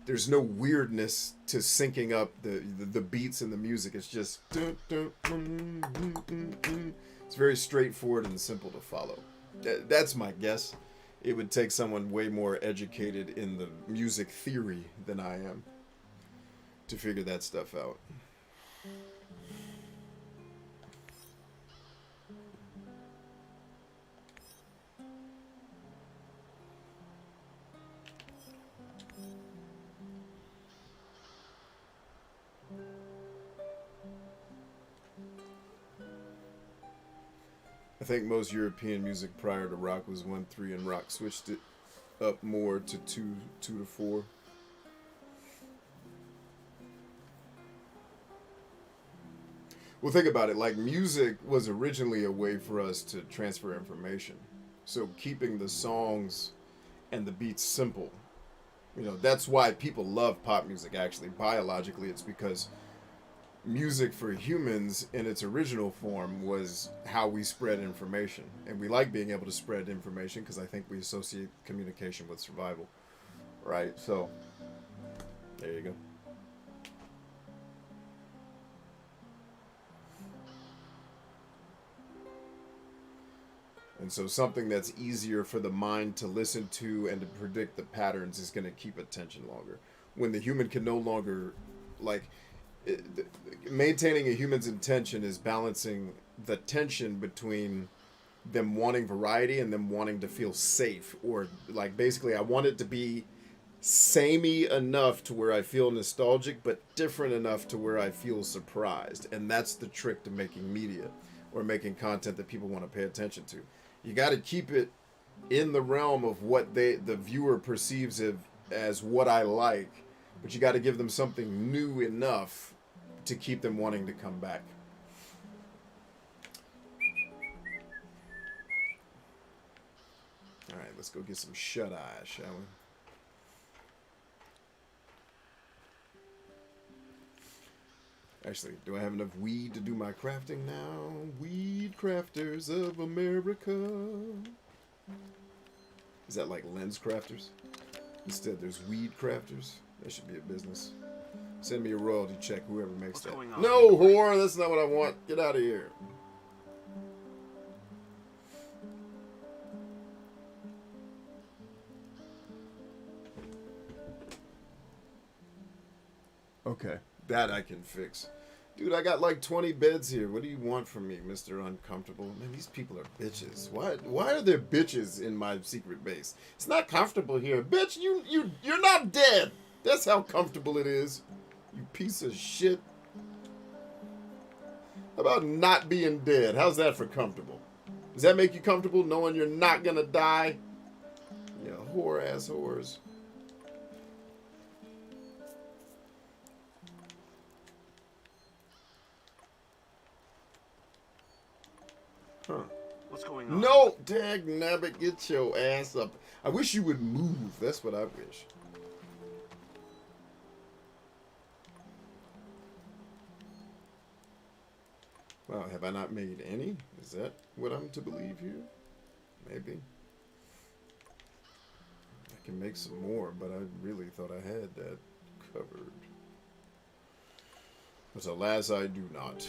There's no weirdness to syncing up the beats and the music. It's just it's very straightforward and simple to follow. That's my guess. It would take someone way more educated in the music theory than I am to figure that stuff out. I think most European music prior to rock was 1/3, and rock switched it up more to 2 to 4. Well, think about it. Like, music was originally a way for us to transfer information. So keeping the songs and the beats simple. You know, that's why people love pop music, actually. Biologically, it's because music for humans in its original form was how we spread information. And we like being able to spread information because I think we associate communication with survival. Right? So, there you go. And so something that's easier for the mind to listen to and to predict the patterns is going to keep attention longer. When the human can no longer, like, maintaining a human's intention is balancing the tension between them wanting variety and them wanting to feel safe. Or, like, basically, I want it to be samey enough to where I feel nostalgic, but different enough to where I feel surprised. And that's the trick to making media or making content that people want to pay attention to. You got to keep it in the realm of what the viewer perceives it as what I like, but you got to give them something new enough to keep them wanting to come back. All right, let's go get some shut-eye, shall we? Actually, do I have enough weed to do my crafting now? Weed crafters of America. Is that like lens crafters? Instead, there's weed crafters. That should be a business. Send me a royalty check, whoever makes that. No, whore, that's not what I want. Get out of here. Okay. That I can fix. Dude, I got like 20 beds here. What do you want from me, Mr. Uncomfortable? Man, these people are bitches. Why are there bitches in my secret base? It's not comfortable here. Bitch, you're not dead. That's how comfortable it is. You piece of shit. How about not being dead? How's that for comfortable? Does that make you comfortable knowing you're not gonna die? Yeah, whore-ass whores. Huh. What's going on? No, dag nabbit, get your ass up. I wish you would move. That's what I wish. Wow, have I not made any? Is that what I'm to believe here? Maybe. I can make some more, but I really thought I had that covered. But alas, I do not.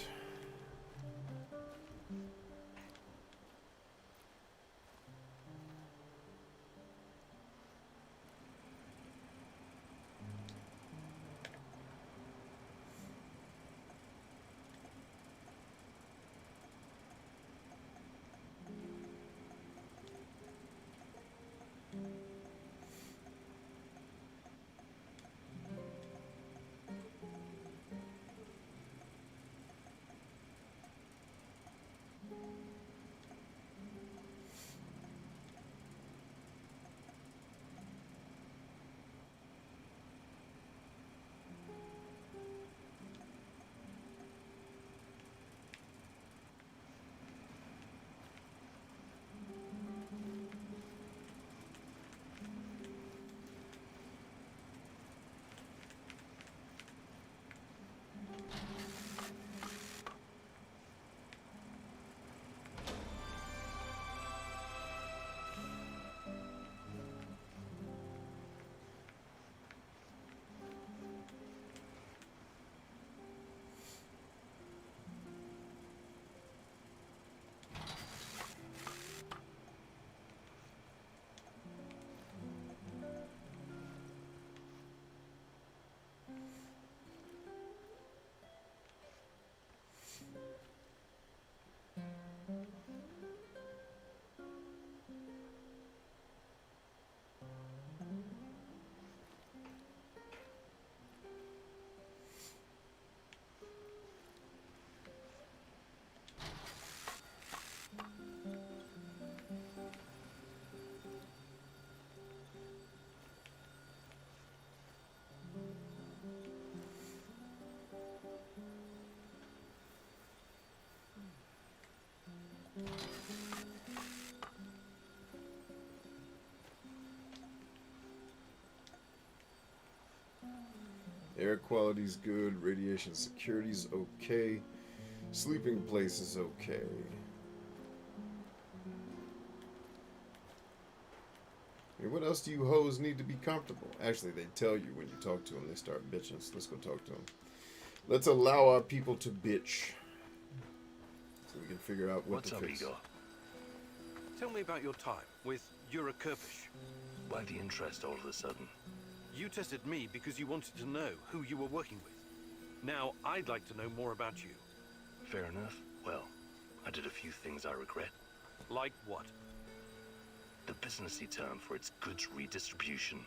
Air quality's good. Radiation security's okay. Sleeping place is okay. And what else do you hoes need to be comfortable? Actually, they tell you when you talk to them. They start bitching. So let's go talk to them. Let's allow our people to bitch. So we can figure out what to fix. Igor? Tell me about your time with Eurokerpish. Why the interest all of a sudden? You tested me because you wanted to know who you were working with. Now, I'd like to know more about you. Fair enough. Well, I did a few things I regret. Like what? The businessy term for its goods redistribution.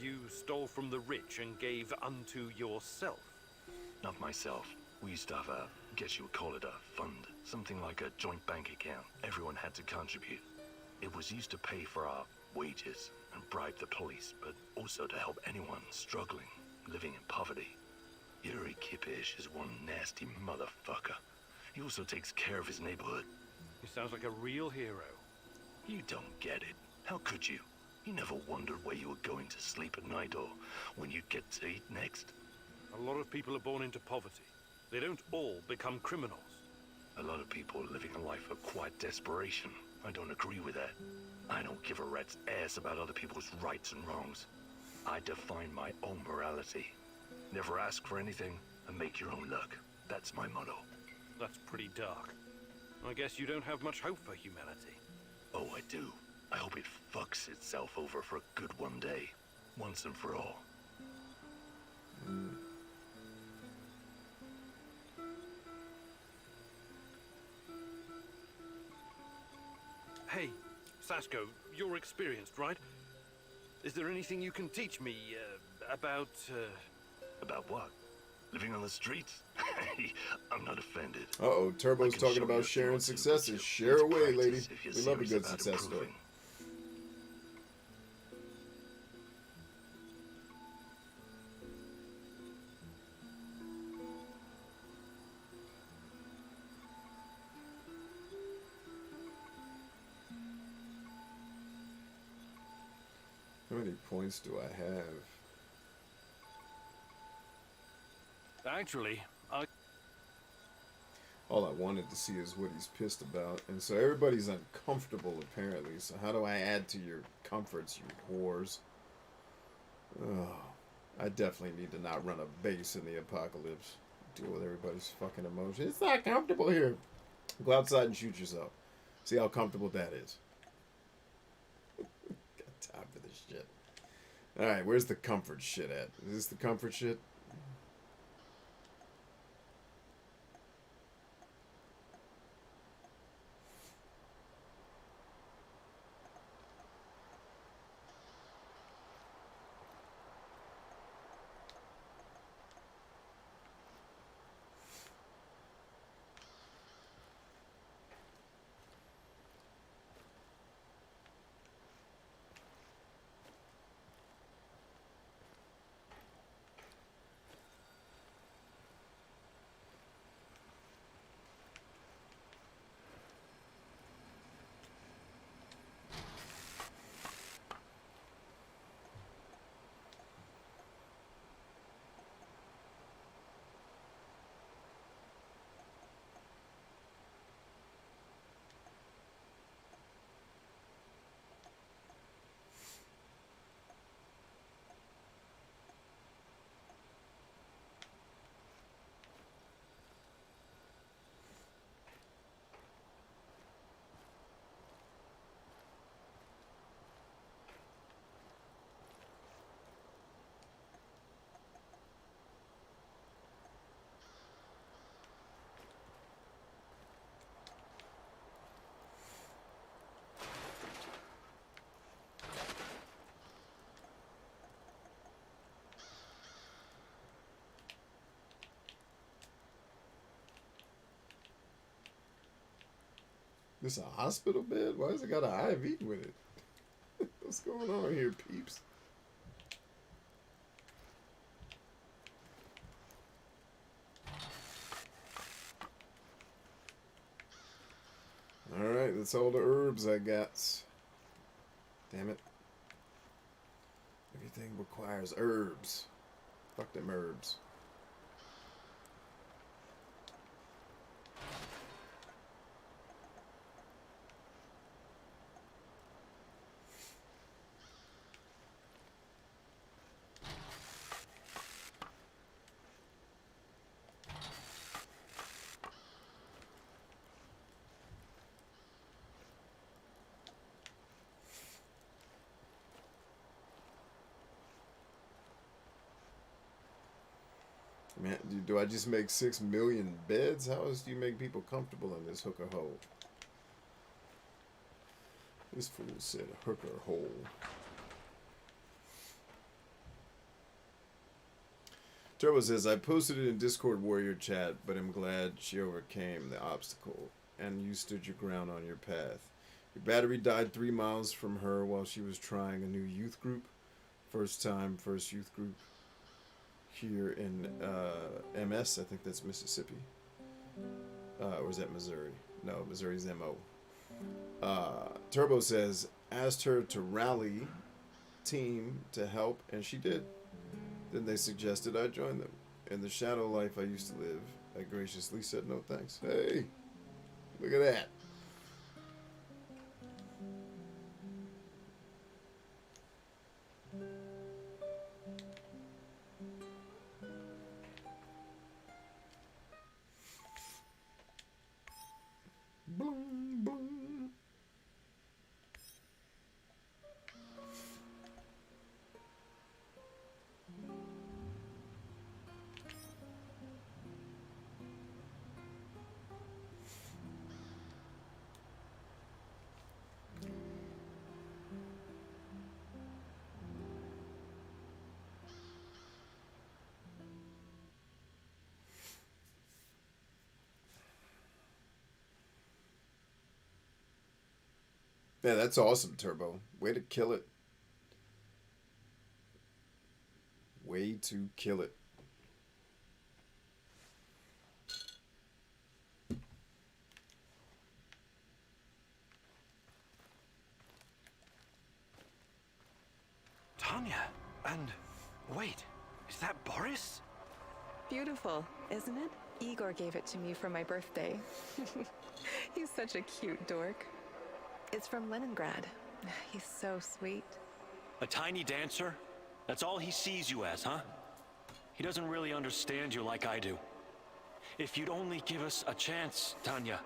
You stole from the rich and gave unto yourself. Not myself. We used to have a, guess you would call it a fund. Something like a joint bank account. Everyone had to contribute. It was used to pay for our wages and bribe the police, but also to help anyone struggling, living in poverty. Yuri Kipish is one nasty motherfucker. He also takes care of his neighborhood. He sounds like a real hero. You don't get it. How could you? You never wondered where you were going to sleep at night or when you'd get to eat next? A lot of people are born into poverty. They don't all become criminals. A lot of people are living a life of quiet desperation. I don't agree with that. I don't give a rat's ass about other people's rights and wrongs. I define my own morality. Never ask for anything and make your own luck. That's my motto. That's pretty dark. I guess you don't have much hope for humanity. Oh, I do. I hope it fucks itself over for good one day. Once and for all. Hey, Sasko, you're experienced, right? Is there anything you can teach me, about, About what? Living on the streets? I'm not offended. Uh-oh, Turbo's I can talking show you about if you sharing want to, but successes. you'll Share need to away, lady. practice if you're We love a serious good about success story. improving. How many points do I have? Actually, All I wanted to see is what he's pissed about. And so everybody's uncomfortable, apparently. So how do I add to your comforts, you whores? Oh, I definitely need to not run a base in the apocalypse. Deal with everybody's fucking emotions. It's not comfortable here. Go outside and shoot yourself. See how comfortable that is. Got time for this shit. Alright, where's the comfort shit at? Is this the comfort shit? This a hospital bed? Why has it got an IV with it? What's going on here, peeps? Alright, that's all the herbs I got. Damn it. Everything requires herbs. Fuck them herbs. Man, do I just make 6 million beds? How else do you make people comfortable in this hooker hole? This fool said hooker hole. Turbo says, I posted it in Discord Warrior chat, but I'm glad she overcame the obstacle and you stood your ground on your path. Your battery died 3 miles from her while she was trying a new youth group. First youth group here in MS. I think that's Mississippi. Or is that Missouri? No, Missouri's MO. Turbo says, asked her to rally team to help, and she did. Then they suggested I join them. In the shadow life I used to live, I graciously said no thanks. Hey, look at that. Boom, boom. Yeah, that's awesome, Turbo. Way to kill it. Way to kill it. Tanya, and wait, is that Boris? Beautiful, isn't it? Igor gave it to me for my birthday. He's such a cute dork. It's from Leningrad. He's so sweet. A tiny dancer? That's all he sees you as, huh? He doesn't really understand you like I do. If you'd only give us a chance, Tanya.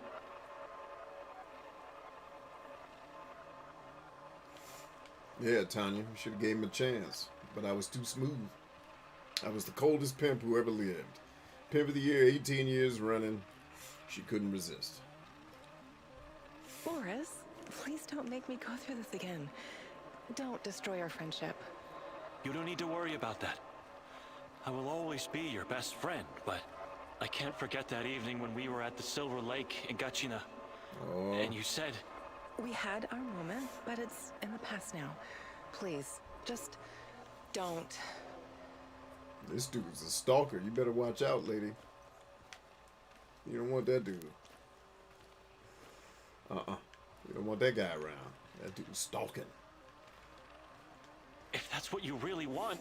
Yeah, Tanya, you should have gave him a chance, but I was too smooth. I was the coldest pimp who ever lived. Pimp of the year, 18 years running. She couldn't resist. Boris, please don't make me go through this again. Don't destroy our friendship. You don't need to worry about that. I will always be your best friend, but I can't forget that evening when we were at the Silver Lake in Gachina. Oh. And you said... We had our moment, but it's in the past now. Please, just don't. This dude's a stalker. You better watch out, lady. You don't want that dude. You don't want that guy around. That dude's stalking. If that's what you really want...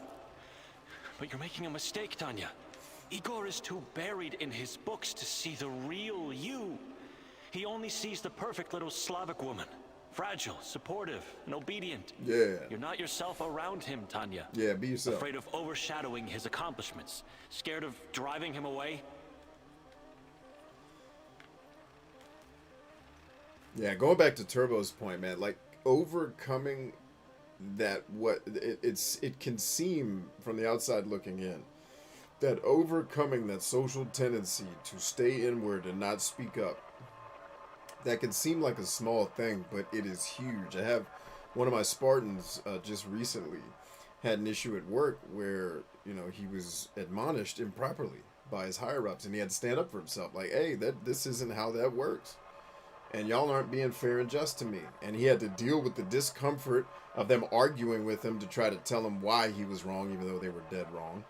But you're making a mistake, Tanya. Igor is too buried in his books to see the real you. He only sees the perfect little Slavic woman. Fragile, supportive, and obedient. Yeah. You're not yourself around him, Tanya. Yeah, be yourself. Afraid of overshadowing his accomplishments. Scared of driving him away. Yeah, going back to Turbo's point, man, like overcoming that it can seem from the outside looking in that overcoming that social tendency to stay inward and not speak up, that can seem like a small thing, but it is huge. I have one of my Spartans just recently had an issue at work where, you know, he was admonished improperly by his higher ups and he had to stand up for himself. Like, hey, this isn't how that works. And y'all aren't being fair and just to me. And he had to deal with the discomfort of them arguing with him to try to tell him why he was wrong, even though they were dead wrong.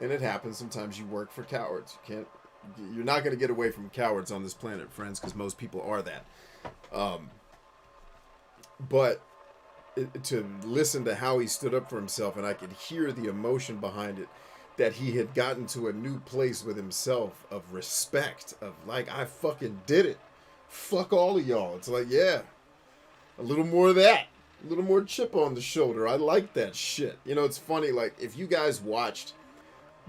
And it happens. Sometimes you work for cowards. You're not going to get away from cowards on this planet, friends, because most people are that. But to listen to how he stood up for himself, and I could hear the emotion behind it, that he had gotten to a new place with himself of respect, of like, I fucking did it. Fuck all of y'all. It's like, yeah, a little more of that. A little more chip on the shoulder. I like that shit. You know, it's funny, like, if you guys watched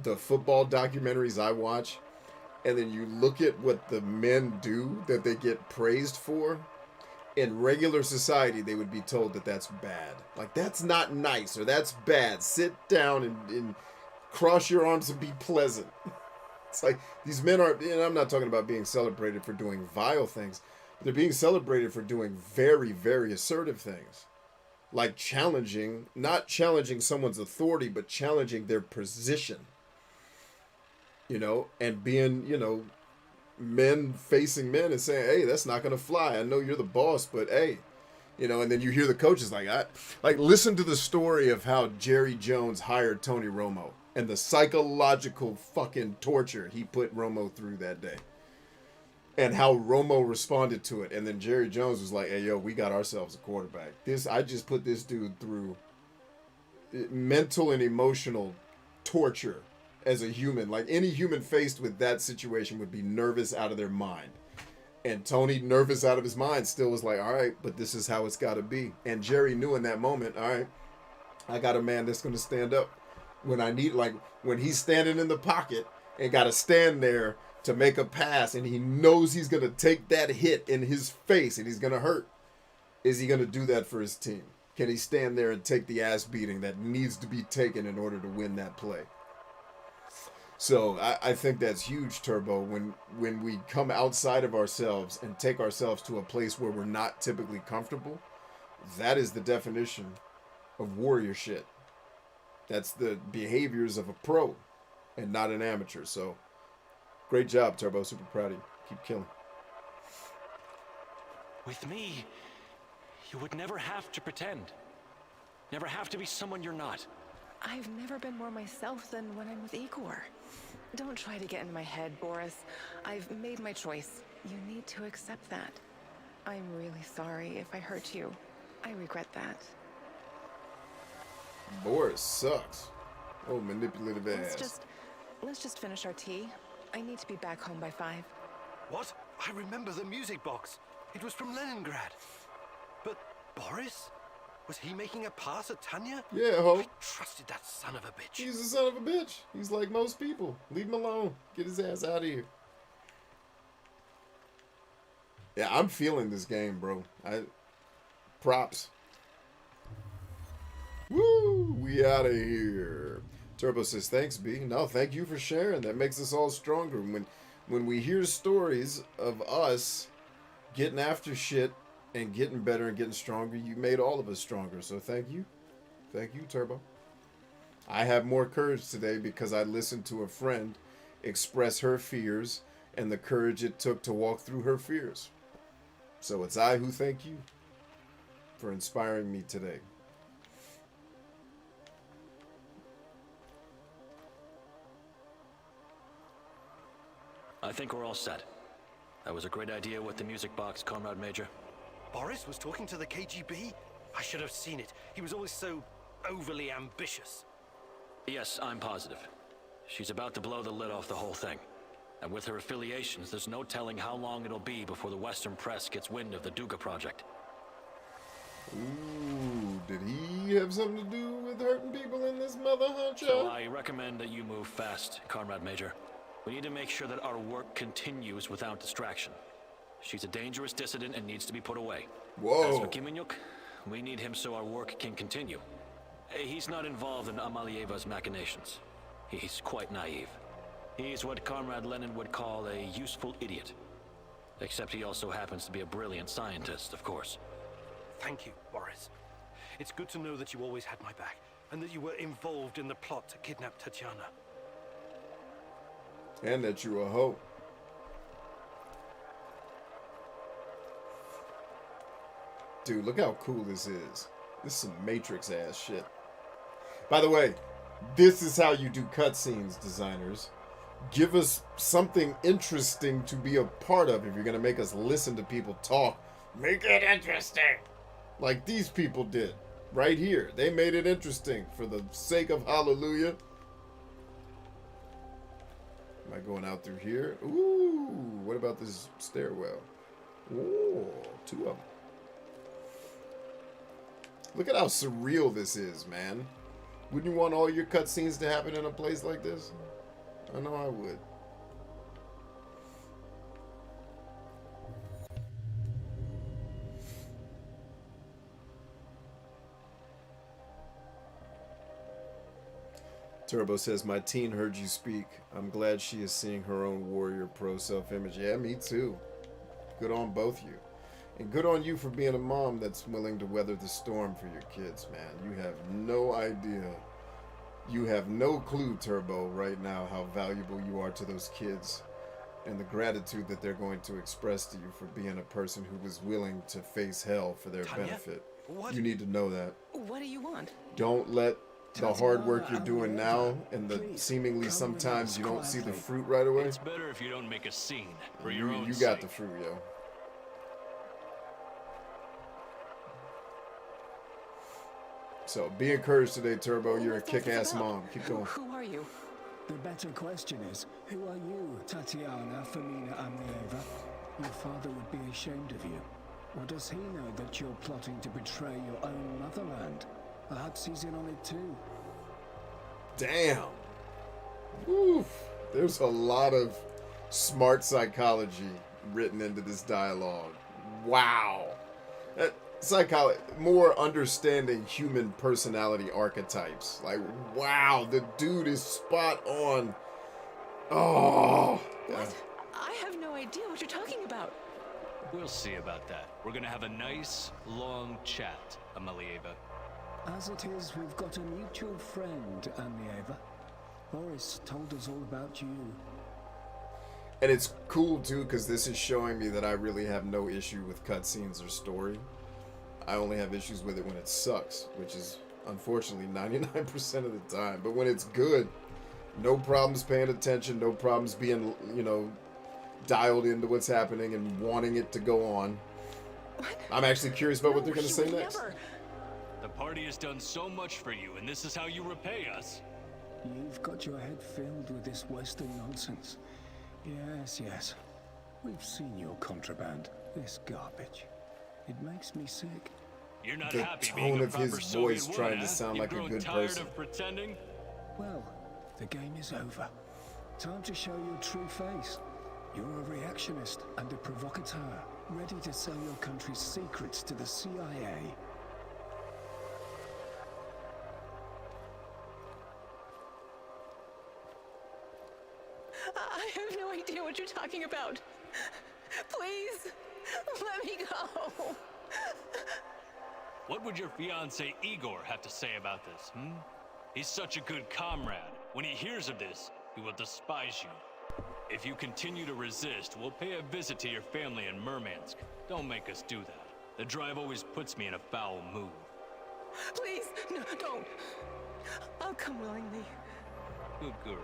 the football documentaries I watch, and then you look at what the men do that they get praised for, in regular society, they would be told that that's bad. Like, that's not nice, or that's bad. Sit down and cross your arms and be pleasant. It's like, these men are, and I'm not talking about being celebrated for doing vile things. They're being celebrated for doing very, very assertive things. Like challenging, not challenging someone's authority, but challenging their position. You know, and being, you know, men facing men and saying, hey, that's not going to fly. I know you're the boss, but hey, you know, and then you hear the coaches like listen to the story of how Jerry Jones hired Tony Romo and the psychological fucking torture he put Romo through that day. And how Romo responded to it. And then Jerry Jones was like, hey, yo, we got ourselves a quarterback. I just put this dude through mental and emotional torture as a human. Like, any human faced with that situation would be nervous out of their mind. And Tony, nervous out of his mind, still was like, all right, but this is how it's got to be. And Jerry knew in that moment, all right, I got a man that's going to stand up when I need, like, when he's standing in the pocket and got to stand there to make a pass, and he knows he's going to take that hit in his face and he's going to hurt. Is he going to do that for his team? Can he stand there and take the ass beating that needs to be taken in order to win that play? So I think that's huge, Turbo, when we come outside of ourselves and take ourselves to a place where we're not typically comfortable. That is the definition of warrior shit. That's the behaviors of a pro and not an amateur. So great job, Turbo. Super proud of you. Keep killing. With me, you would never have to pretend. Never have to be someone you're not. I've never been more myself than when I'm with Igor. Don't try to get in my head, Boris. I've made my choice. You need to accept that. I'm really sorry if I hurt you. I regret that. Boris sucks. Oh, manipulative ass. Let's just finish our tea. I need to be back home by 5. What? I remember the music box. It was from Leningrad. But Boris? Was he making a pass at Tanya? Yeah, ho. I trusted that son of a bitch. He's a son of a bitch. He's like most people. Leave him alone. Get his ass out of here. Yeah, I'm feeling this game, bro. Props. Woo! We out of here. Turbo says, thanks, B. No, thank you for sharing. That makes us all stronger. When we hear stories of us getting after shit and getting better and getting stronger, you made all of us stronger. So thank you. Thank you, Turbo. I have more courage today because I listened to a friend express her fears and the courage it took to walk through her fears. So it's I who thank you for inspiring me today. I think we're all set. That was a great idea with the music box, Comrade Major. Boris was talking to the KGB? I should have seen it. He was always so overly ambitious. Yes, I'm positive. She's about to blow the lid off the whole thing. And with her affiliations, there's no telling how long it'll be before the Western press gets wind of the Duga project. Ooh, did he have something to do with hurting people in this mother huncho? So I recommend that you move fast, Comrade Major. We need to make sure that our work continues without distraction. She's a dangerous dissident and needs to be put away. Whoa. As for Kiminyuk, we need him so our work can continue. He's not involved in Amalieva's machinations. He's quite naive. He's what Comrade Lenin would call a useful idiot. Except he also happens to be a brilliant scientist, of course. Thank you, Boris. It's good to know that you always had my back, and that you were involved in the plot to kidnap Tatiana. And that you're a hoe. Dude, look how cool this is. This is some Matrix ass shit. By the way, this is how you do cutscenes, designers. Give us something interesting to be a part of if you're going to make us listen to people talk. Make it interesting. Like these people did. Right here. They made it interesting for the sake of hallelujah. Am I going out through here? Ooh, what about this stairwell? Ooh, 2 of them. Look at how surreal this is, man. Wouldn't you want all your cutscenes to happen in a place like this? I know I would. Turbo says, my teen heard you speak. I'm glad she is seeing her own warrior pro self-image. Yeah, me too. Good on both you. And good on you for being a mom that's willing to weather the storm for your kids, man. You have no idea. You have no clue, Turbo, right now how valuable you are to those kids and the gratitude that they're going to express to you for being a person who was willing to face hell for their benefit. What? You need to know that. What do you want? Don't let the hard work you're doing now and the seemingly sometimes you don't see the fruit right away. It's better if you don't make a scene for your own You sake. got the fruit, yo. So be encouraged today, Turbo. You're a kick-ass mom. Keep going. Who are you? The better question is, who are you, Tatiana Femina Amnieva? Your father would be ashamed of you. Or does he know that you're plotting to betray your own motherland? Perhaps he's in on it too. Damn. Oof. There's a lot of smart psychology written into this dialogue. Wow. Psychology, more understanding human personality archetypes. Like, wow, the dude is spot on. Oh. What? I have no idea what you're talking about. We'll see about that. We're gonna have a nice, long chat, Amelieva. As it is, we've got a mutual friend, Amnieva. Boris told us all about you. And it's cool, too, because this is showing me that I really have no issue with cutscenes or story. I only have issues with it when it sucks, which is unfortunately 99% of the time. But when it's good, no problems paying attention, no problems being, you know, dialed into what's happening and wanting it to go on. What? I'm actually curious about what they're going to say next. Never. The party has done so much for you, and this is how you repay us. You've got your head filled with this Western nonsense. Yes, yes. We've seen your contraband. This garbage. It makes me sick. You're not The happy being tone a of his proper Soviet voice woman, trying to huh? sound You've like a grown good tired person. of pretending? Well, the game is over. Time to show your true face. You're a reactionist and a provocateur, ready to sell your country's secrets to the CIA. I have no idea what you're talking about. Please, let me go. What would your fiancé Igor have to say about this, He's such a good comrade. When he hears of this, he will despise you. If you continue to resist, we'll pay a visit to your family in Murmansk. Don't make us do that. The drive always puts me in a foul mood. Please, no, don't. I'll come willingly. Good girl.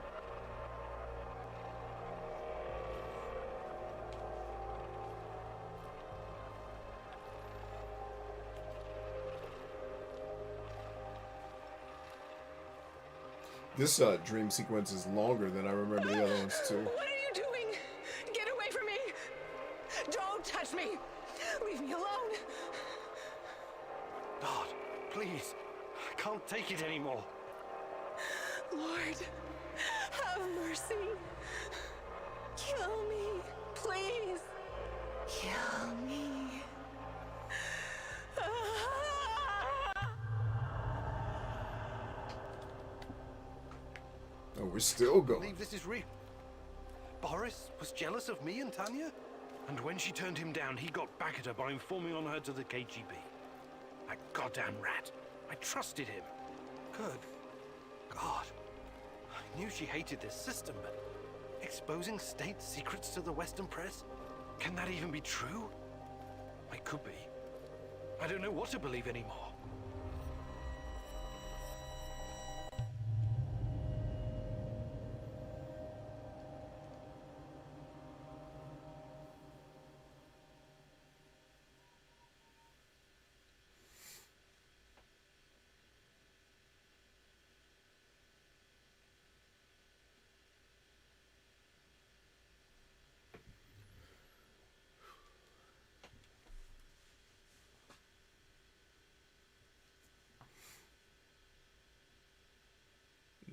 This dream sequence is longer than I remember the other ones, too. What are you doing? Get away from me! Don't touch me! Leave me alone! God, please. I can't take it anymore. Lord, have mercy. Kill me, please. Kill me. Oh, we're still I going. believe this is real. Boris was jealous of me and Tanya? And when she turned him down, he got back at her by informing on her to the KGB. That goddamn rat. I trusted him. Good God. I knew she hated this system, but exposing state secrets to the Western press? Can that even be true? It could be. I don't know what to believe anymore.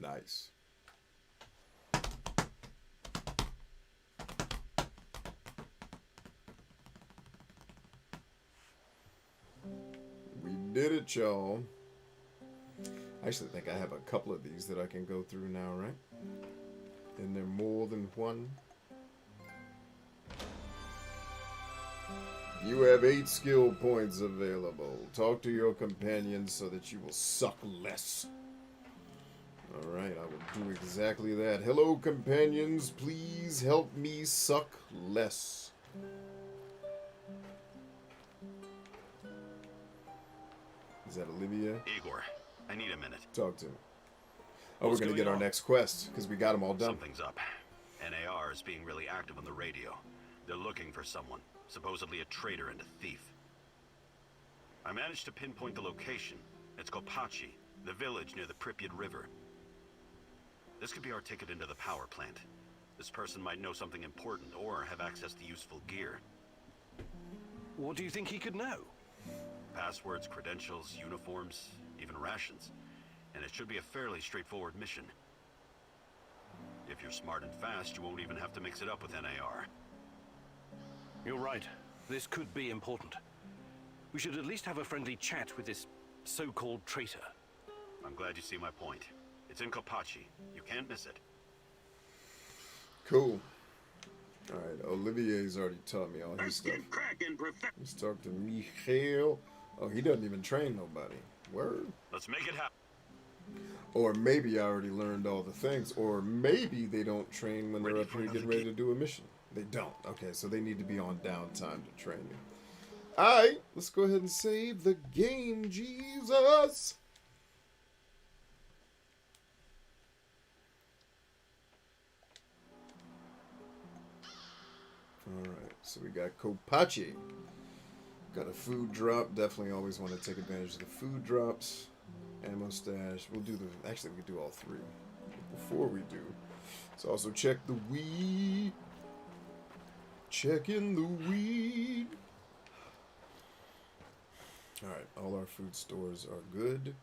Nice. We did it, y'all. I actually think I have a couple of these that I can go through now, right? And they're more than one. You have 8 skill points available. Talk to your companions so that you will suck less. Alright, I will do exactly that. Hello, companions. Please help me suck less. Is that Olivia? Igor, I need a minute. Talk to me. Oh, we're going to get our next quest because we got them all done. Something's up. NAR is being really active on the radio. They're looking for someone, supposedly a traitor and a thief. I managed to pinpoint the location. It's Kopachi, the village near the Pripyat River. This could be our ticket into the power plant. This person might know something important or have access to useful gear. What do you think he could know? Passwords, credentials, uniforms, even rations. And it should be a fairly straightforward mission. If you're smart and fast, you won't even have to mix it up with NAR. You're right. This could be important. We should at least have a friendly chat with this so-called traitor. I'm glad you see my point. It's in Kopachi. You can't miss it. Cool. Alright, Olivier's already taught me all his stuff. Let's talk to Michael. Oh, he doesn't even train nobody. Word. Let's make it happen. Or maybe I already learned all the things. Or maybe they don't train when they're up here getting ready to do a mission. They don't. Okay, so they need to be on downtime to train you. Alright, let's go ahead and save the game, Jesus! Alright, so we got Kopachi. Got a food drop. Definitely always want to take advantage of the food drops. Ammo stash. We'll do the... Actually, we can do all three. Before we do, let's also check the weed. Checking the weed. Alright, all our food stores are good.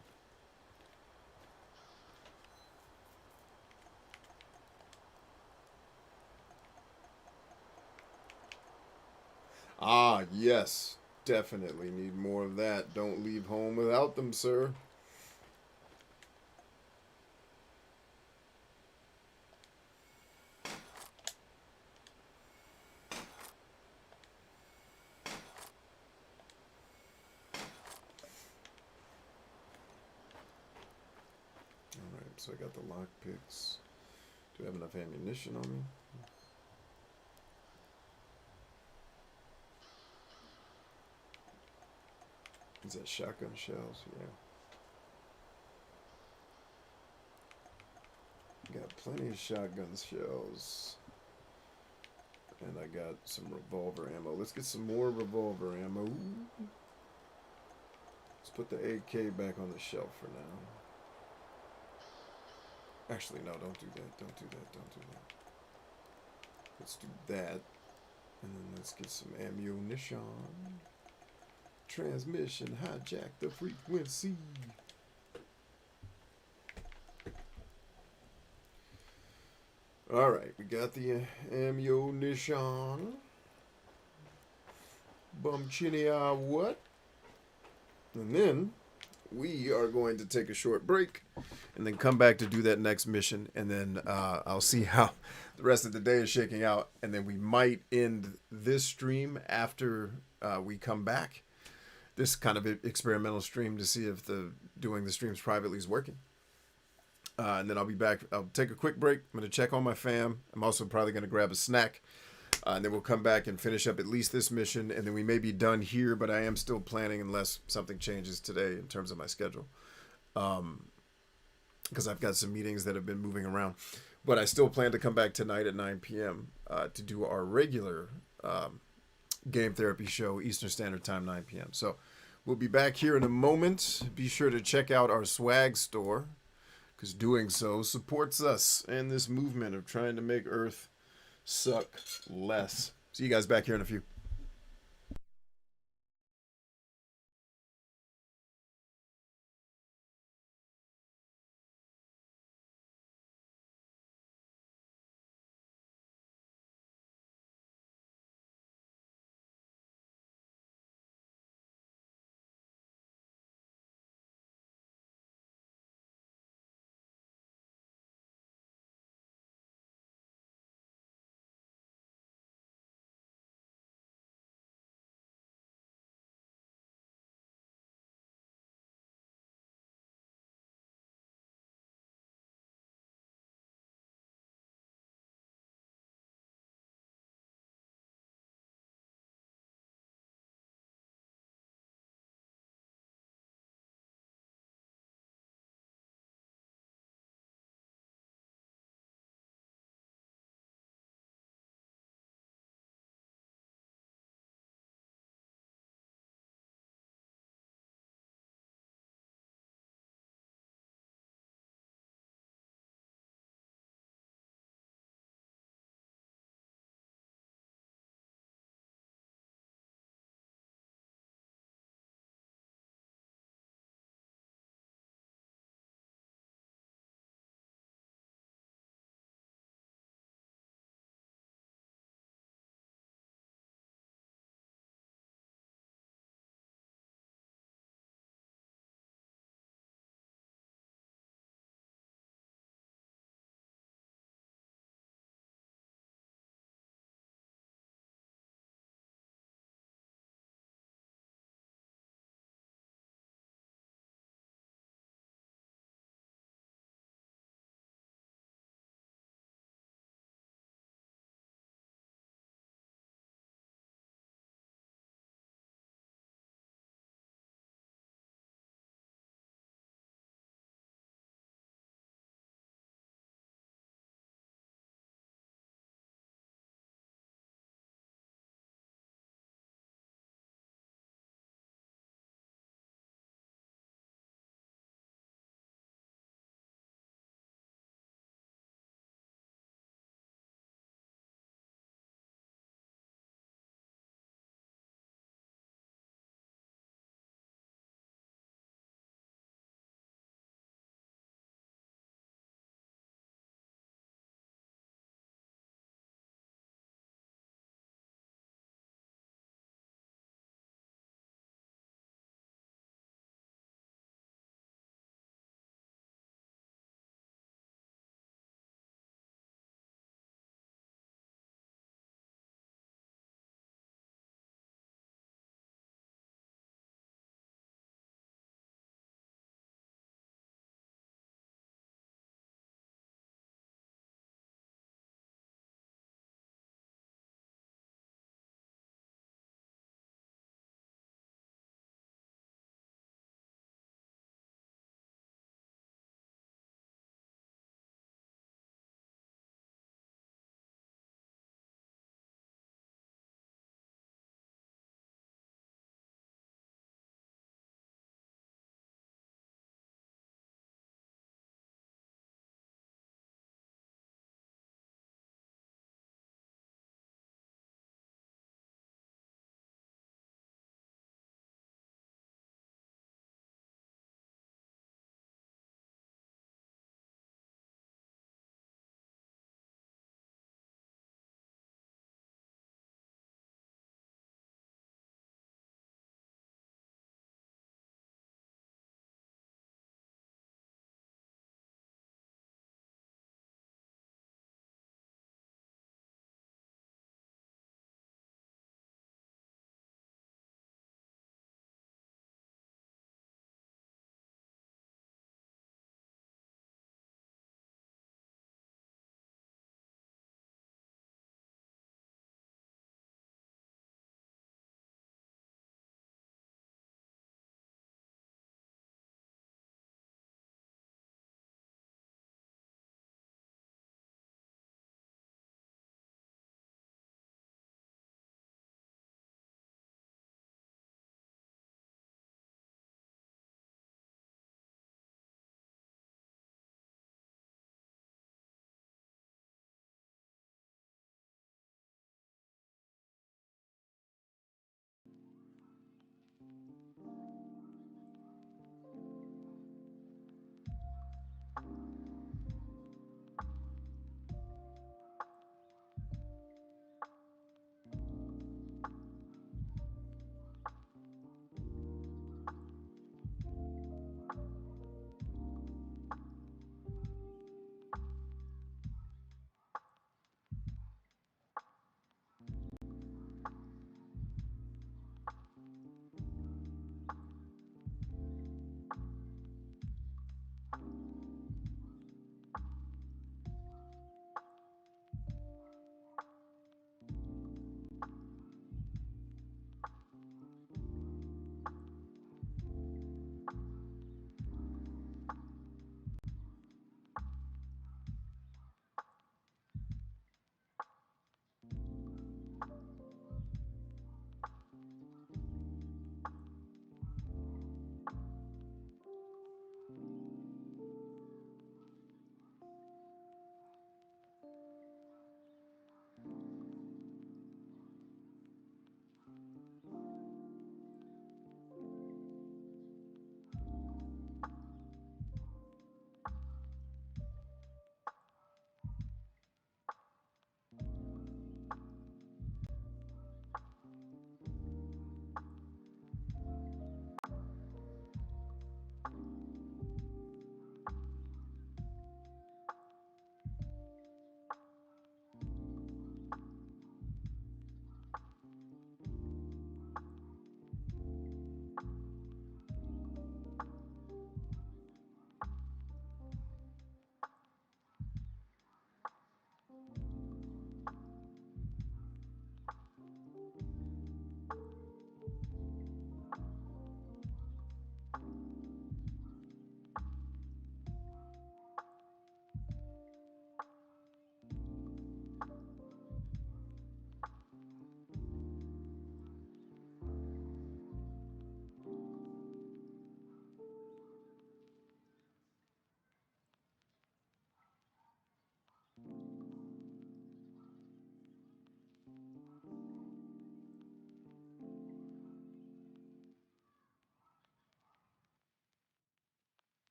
Ah, yes. Definitely need more of that. Don't leave home without them, sir. Alright, so I got the lockpicks. Do I have enough ammunition on me? Is that shotgun shells? Yeah. Got plenty of shotgun shells. And I got some revolver ammo. Let's get some more revolver ammo. Let's put the AK back on the shelf for now. Actually, no, don't do that. Don't do that. Don't do that. Let's do that. And then let's get some ammunition. Transmission, hijack the frequency. Alright, we got the ammunition. Bum chinny what? And then we are going to take a short break and then come back to do that next mission. And then I'll see how the rest of the day is shaking out. And then we might end this stream after we come back. This kind of experimental stream to see if doing the streams privately is working. And then I'll be back. I'll take a quick break. I'm going to check on my fam. I'm also probably going to grab a snack. And then we'll come back and finish up at least this mission. And then we may be done here, but I am still planning unless something changes today in terms of my schedule. Because I've got some meetings that have been moving around. But I still plan to come back tonight at 9 p.m. To do our regular game therapy show, Eastern Standard Time, 9 p.m. So we'll be back here in a moment. Be sure to check out our swag store, because doing so supports us in this movement of trying to make Earth suck less. See you guys back here in a few.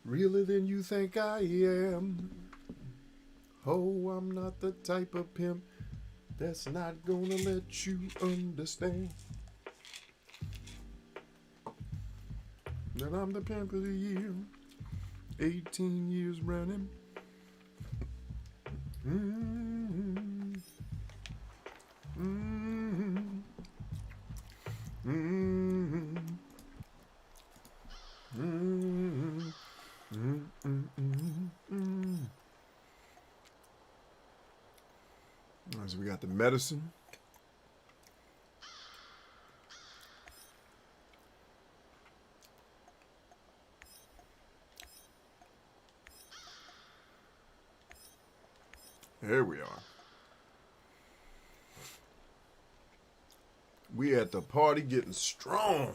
Realer than you think I am. Oh, I'm not the type of pimp that's not gonna let you understand that I'm the pimp of the year. 18 years running. Mm-hmm. Mm-hmm. Mm-hmm. Mm-hmm. Mm-hmm. So we got the medicine. There we are. We at the party getting strong.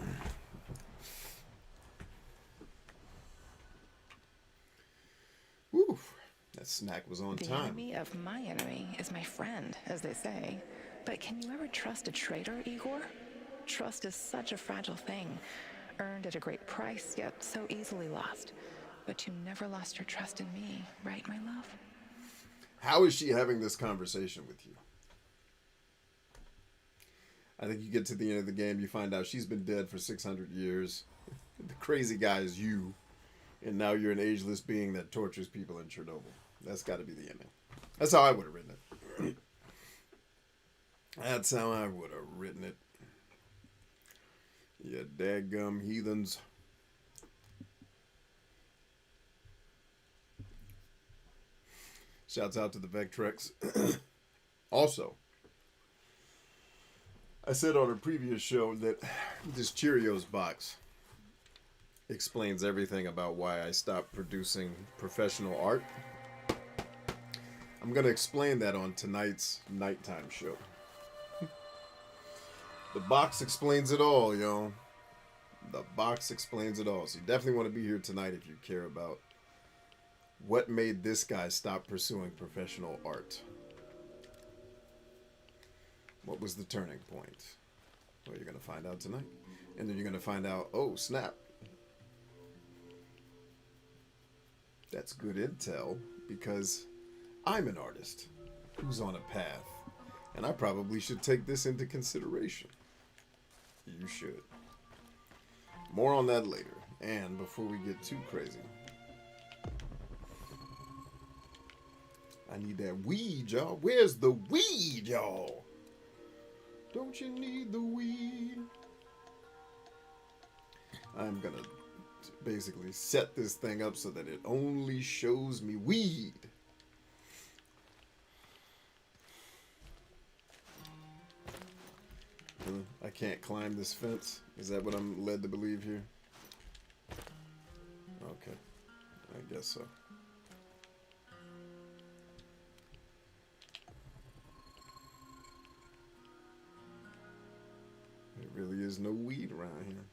Woo, that snack was on The time. enemy of my enemy is my friend, as they say. But can you ever trust a traitor, Igor? Trust is such a fragile thing, earned at a great price, yet so easily lost. But you never lost your trust in me, right, my love? How is she having this conversation with you? I think you get to the end of the game, you find out she's been dead for 600 years. The crazy guy is you. And now you're an ageless being that tortures people in Chernobyl. That's got to be the ending. That's how I would have written it. That's how I would have written it. You dadgum heathens. Shouts out to the VECTREX. Also, I said on a previous show that this Cheerios box explains everything about why I stopped producing professional art. I'm going to explain that on tonight's nighttime show. The box explains it all, yo. The box explains it all. So you definitely want to be here tonight if you care about what made this guy stop pursuing professional art. What was the turning point? Well, you're going to find out tonight. And then you're going to find out, oh, snap. That's good intel because I'm an artist who's on a path. And I probably should take this into consideration. You should. More on that later. And before we get too crazy, I need that weed, y'all. Where's the weed, y'all? Don't you need the weed? I'm gonna basically set this thing up so that it only shows me weed. I can't climb this fence. Is that what I'm led to believe here? Okay. I guess so. There really is no weed around here.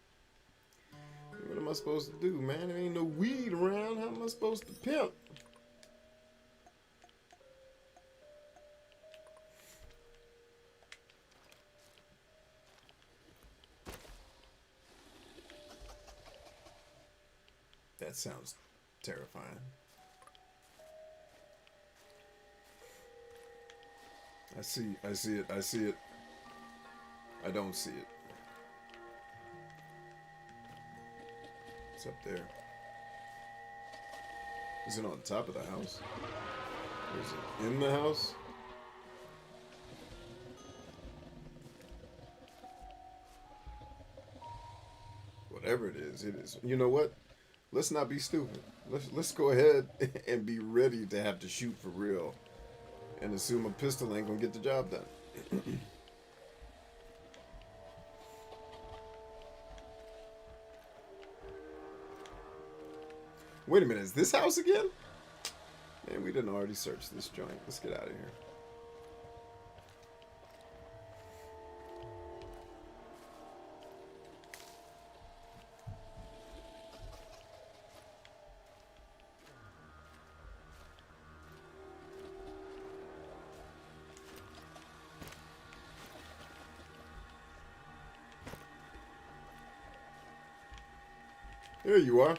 What am I supposed to do, man? There ain't no weed around. How am I supposed to pimp? That sounds terrifying. I see it, I see it. I don't see it. It's up there. Is it on top of the house? Or is it in the house? Whatever it is, it is. You know what? Let's not be stupid. Let's go ahead and be ready to have to shoot for real. And assume a pistol ain't gonna get the job done. Wait a minute, is this house again? Man, we didn't already search this joint. Let's get out of here. There you are.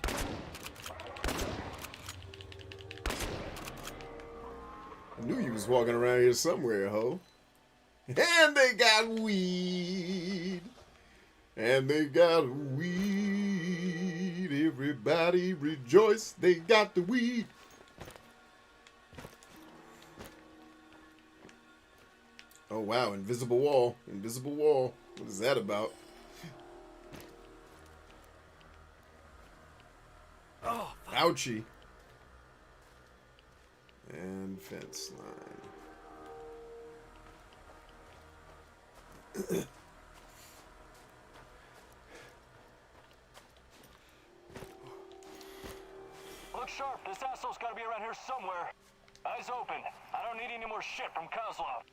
Knew you was walking around here somewhere, ho. And they got weed. And they got weed. Everybody rejoice. They got the weed. Oh, wow. Invisible wall. Invisible wall. What is that about? Oh, Ouchie. And fence line. Look sharp. This asshole's gotta be around here somewhere. Eyes open. I don't need any more shit from Kozlov.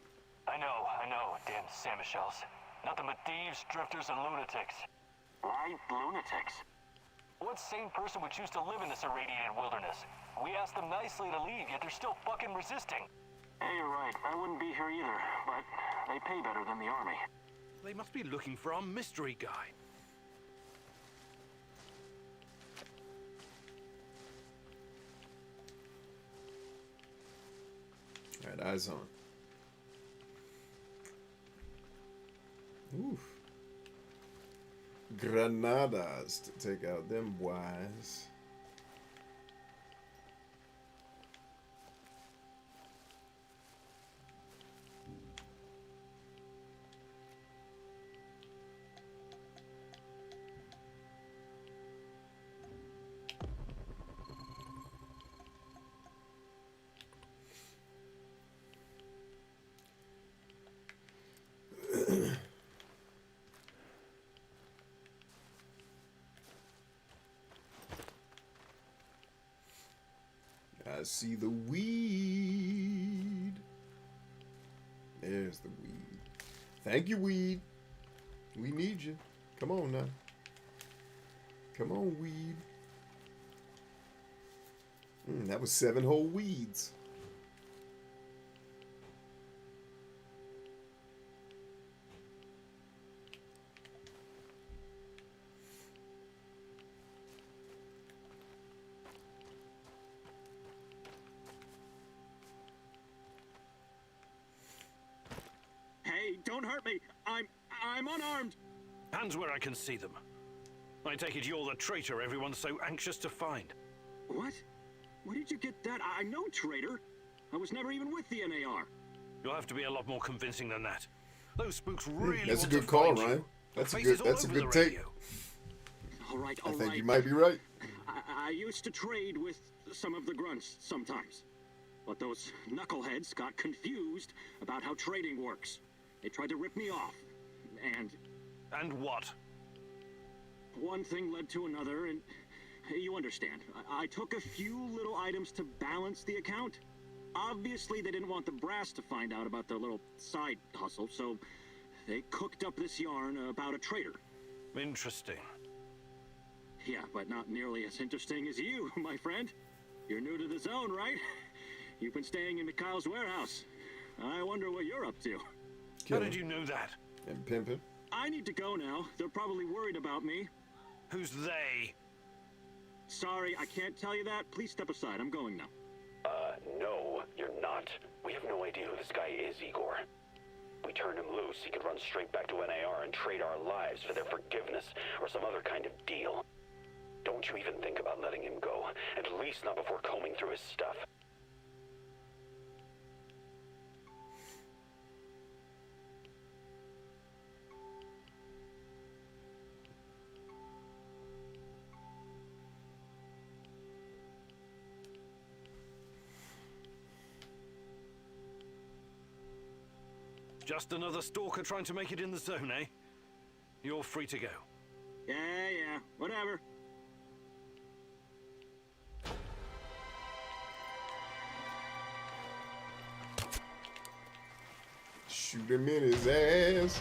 I know. Damn Samushells. Nothing but thieves, drifters, and lunatics. Why lunatics? What sane person would choose to live in this irradiated wilderness? We asked them nicely to leave, yet they're still fucking resisting. Hey, you're right. I wouldn't be here either, but they pay better than the army. they must be looking for our mystery guy. Alright, eyes on. Oof. Granadas to take out them boys. I see the weed. There's the weed. Thank you, weed. We need you. Come on now. Come on, weed. That was 7 whole weeds. Don't hurt me. I'm unarmed. Hands where I can see them. I take it you're the traitor everyone's so anxious to find. What? Where did you get that? I'm no traitor. I was never even with the NAR. You'll have to be a lot more convincing than that. Those spooks really That's a want good to call, find you. Ryan. That's a Faces good. all That's a over good the take. radio. All right. I think you might be right. I used to trade with some of the grunts sometimes. But those knuckleheads got confused about how trading works. They tried to rip me off. And what? One thing led to another, and you understand. I took a few little items to balance the account. Obviously, they didn't want the brass to find out about their little side hustle, so they cooked up this yarn about a traitor. Interesting. Yeah, but not nearly as interesting as you, my friend. You're new to the zone, right? You've been staying in Mikhail's warehouse. I wonder what you're up to. How did you know that? And pimping. I need to go now. They're probably worried about me. Who's they? Sorry, I can't tell you that. Please step aside. I'm going now. No, you're not. We have no idea who this guy is, Igor. We turned him loose, he could run straight back to NAR and trade our lives for their forgiveness or some other kind of deal. Don't you even think about letting him go, at least not before combing through his stuff. Just another stalker trying to make it in the zone, eh? You're free to go. Yeah, whatever. Shoot him in his ass.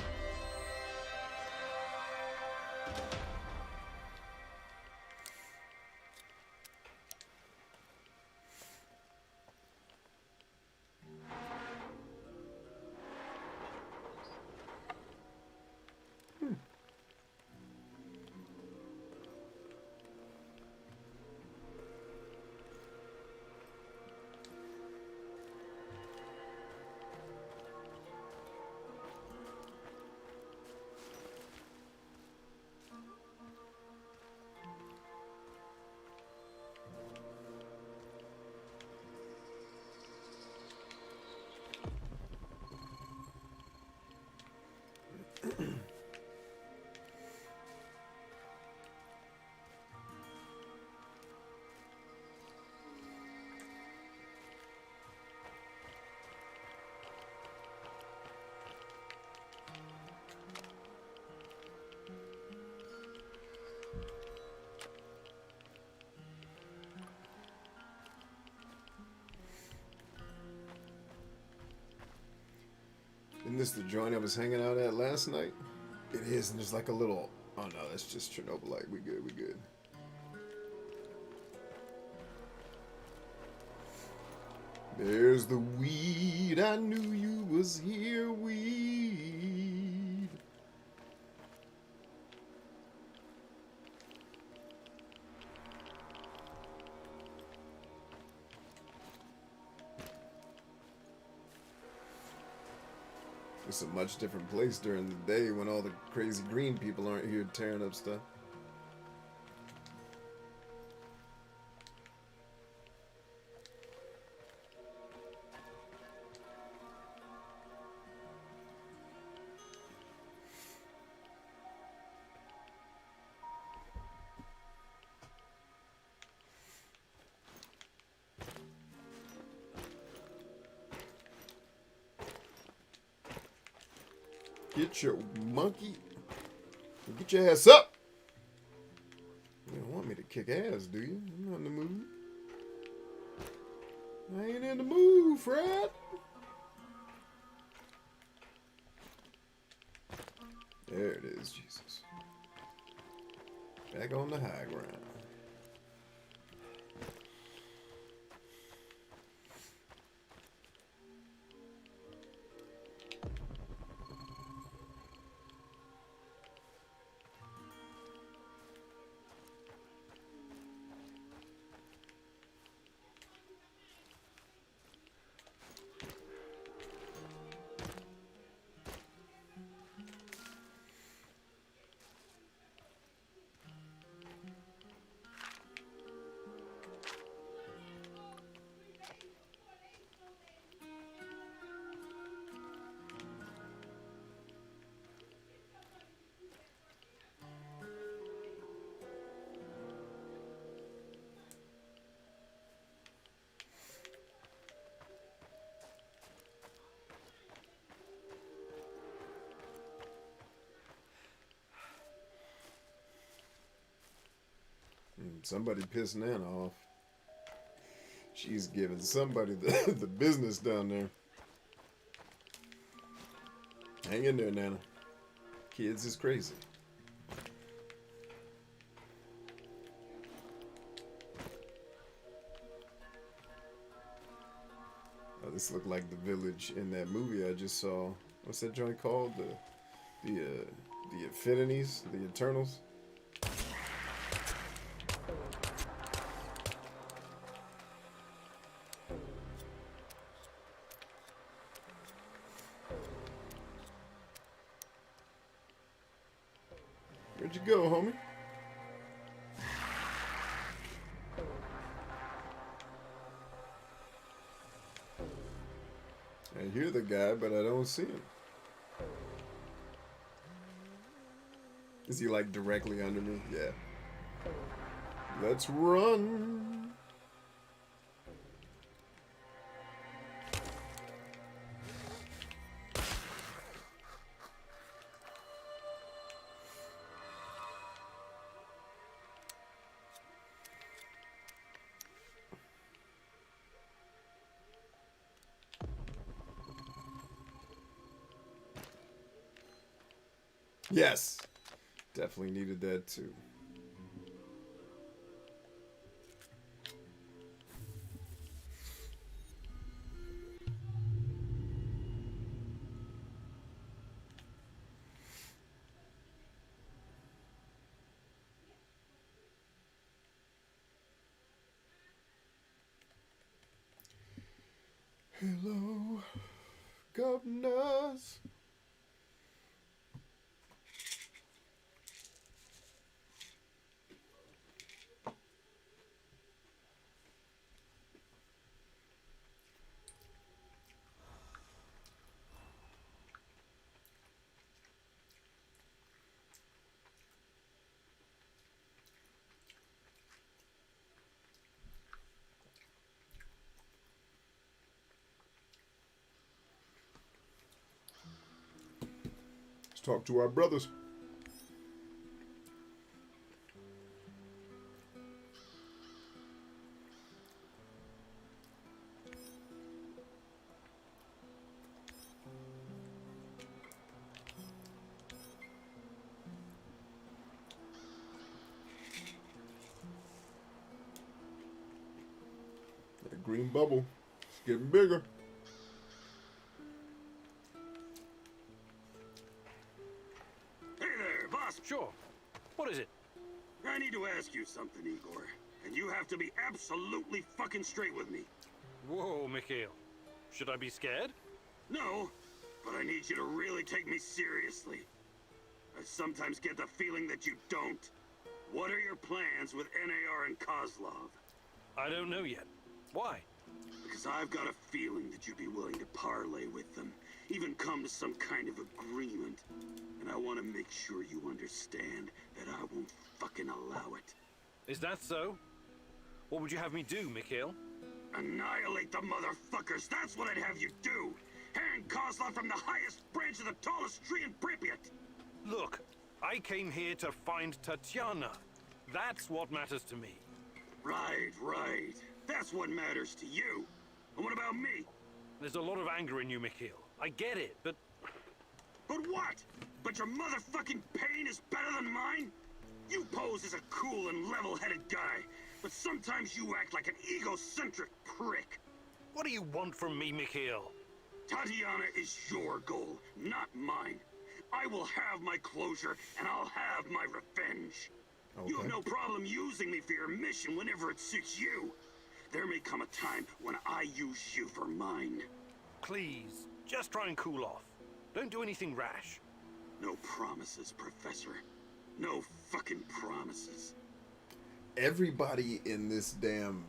Isn't this the joint I was hanging out at last night? It is, and there's like a little... Oh no, that's just Chernobylite. We good, we good. There's the weed. I knew you was here, weed. It's a much different place during the day when all the crazy green people aren't here tearing up stuff. Get your monkey. Get your ass up. You don't want me to kick ass, do you? I'm not in the mood. I ain't in the mood, Fred. There it is, Jesus. Back on the high ground. Somebody pissed Nana off. She's giving somebody the business down there. Hang in there, Nana. Kids is crazy. Oh, this looked like the village in that movie I just saw. What's that joint called? The Affinities? The Eternals? Where'd you go, homie? I hear the guy, but I don't see him. Is he like directly under me? Yeah. Let's run. Yes. Definitely needed that too. Hello, governors. Let's talk to our brothers. green bubble. It's getting bigger. Hey there, boss. Sure. What is it? I need to ask you something, Igor. And you have to be absolutely fucking straight with me. Whoa, Mikhail. Should I be scared? No, but I need you to really take me seriously. I sometimes get the feeling that you don't. What are your plans with NAR and Kozlov? I don't know yet. Why? Because I've got a feeling that you'd be willing to parlay with them, even come to some kind of agreement. And I want to make sure you understand that I won't fucking allow it. Is that so? What would you have me do, Mikhail? Annihilate the motherfuckers, that's what I'd have you do! Hang Kozlov from the highest branch of the tallest tree in Pripyat! Look, I came here to find Tatiana. That's what matters to me. Right, right. That's what matters to you. And what about me? There's a lot of anger in you, Mikhail. I get it, but... But what? But your motherfucking pain is better than mine? You pose as a cool and level-headed guy, but sometimes you act like an egocentric prick. What do you want from me, Mikhail? Tatiana is your goal, not mine. I will have my closure, and I'll have my revenge. Okay. You have no problem using me for your mission whenever it suits you. There may come a time when I use you for mine. Please, just try and cool off. Don't do anything rash. No promises, Professor. No fucking promises. Everybody in this damn...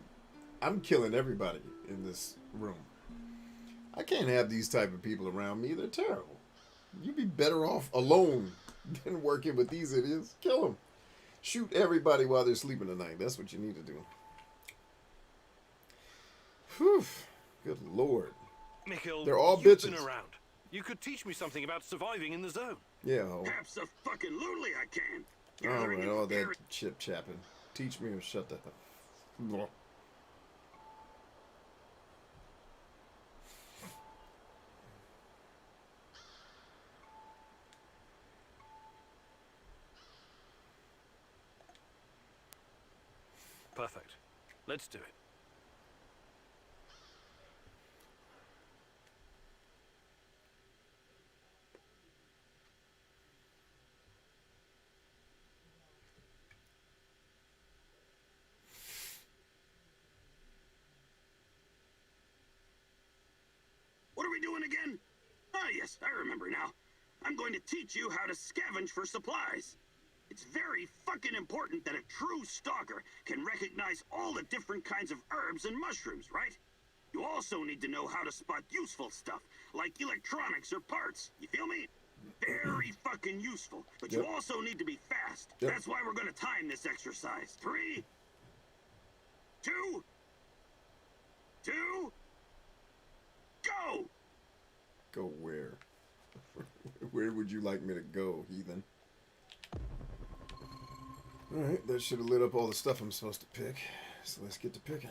I'm killing everybody in this room. I can't have these type of people around me. They're terrible. You'd be better off alone than working with these idiots. Kill them. Shoot everybody while they're sleeping tonight. That's what you need to do. Whew. Good Lord. Mikhail, they're all you've bitches. Been around. You could teach me something about surviving in the zone. Yeah, ho. Abso-fucking-lutely I can. All right, all that chip-chapping. Teach me or shut the hell up. Perfect. Let's do it. What are we doing again? Ah, yes, I remember now. I'm going to teach you how to scavenge for supplies. It's very fucking important that a true stalker can recognize all the different kinds of herbs and mushrooms, right? You also need to know how to spot useful stuff, like electronics or parts. You feel me? Very fucking useful. But you also need to be fast. That's why we're going to time this exercise. 3, 2, go! Go where? Where would you like me to go, heathen? Alright, that should have lit up all the stuff I'm supposed to pick. So let's get to picking.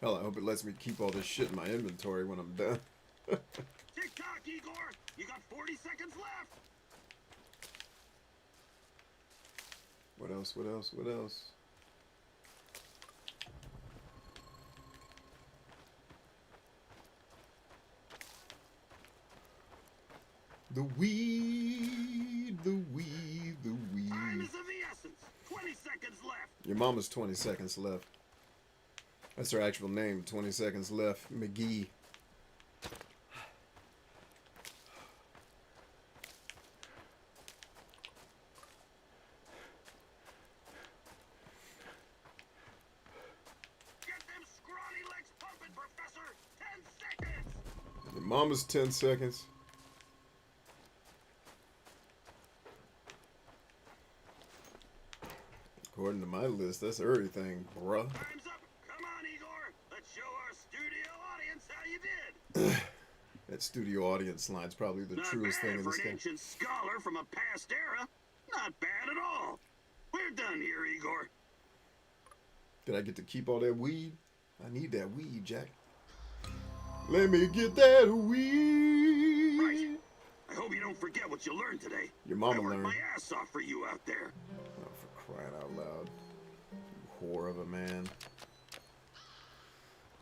Hell, I hope it lets me keep all this shit in my inventory when I'm done. Tick-tock, Igor! You got 40 seconds left! What else? What else? What else? The weed, the weed, the weed. Time is of the essence. 20 seconds left. Your mama's 20 seconds left. That's her actual name. 20 seconds left. McGee. Get them scrawny legs pumping, Professor. 10 seconds. Your mama's 10 seconds. According to my list, that's everything, bruh. Time's up. Come on, Igor. Let's show our studio audience how you did. That studio audience line's probably the truest thing in for this an game. ancient scholar from a past era. Not bad at all. We're done here, Igor. Did I get to keep all that weed? I need that weed, Jack. Let me get that weed. Right. I hope you don't forget what you learned today. Your mama I worked learned. my ass off for you out there. Crying out loud. Whore of a man.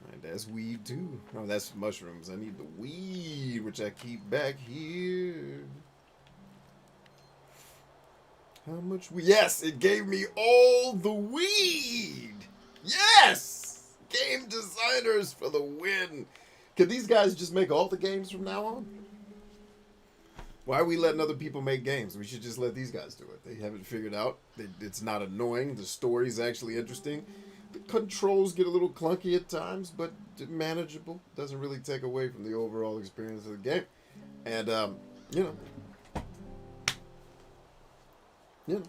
Alright, that's weed too. Oh, that's mushrooms. I need the weed, which I keep back here. How much weed? Yes, it gave me all the weed. Yes! Game designers for the win. Could these guys just make all the games from now on? Why are we letting other people make games? We should just let these guys do it. They have it figured out. It's not annoying. The story's actually interesting. The controls get a little clunky at times, but manageable. Doesn't really take away from the overall experience of the game. And, you know. You know.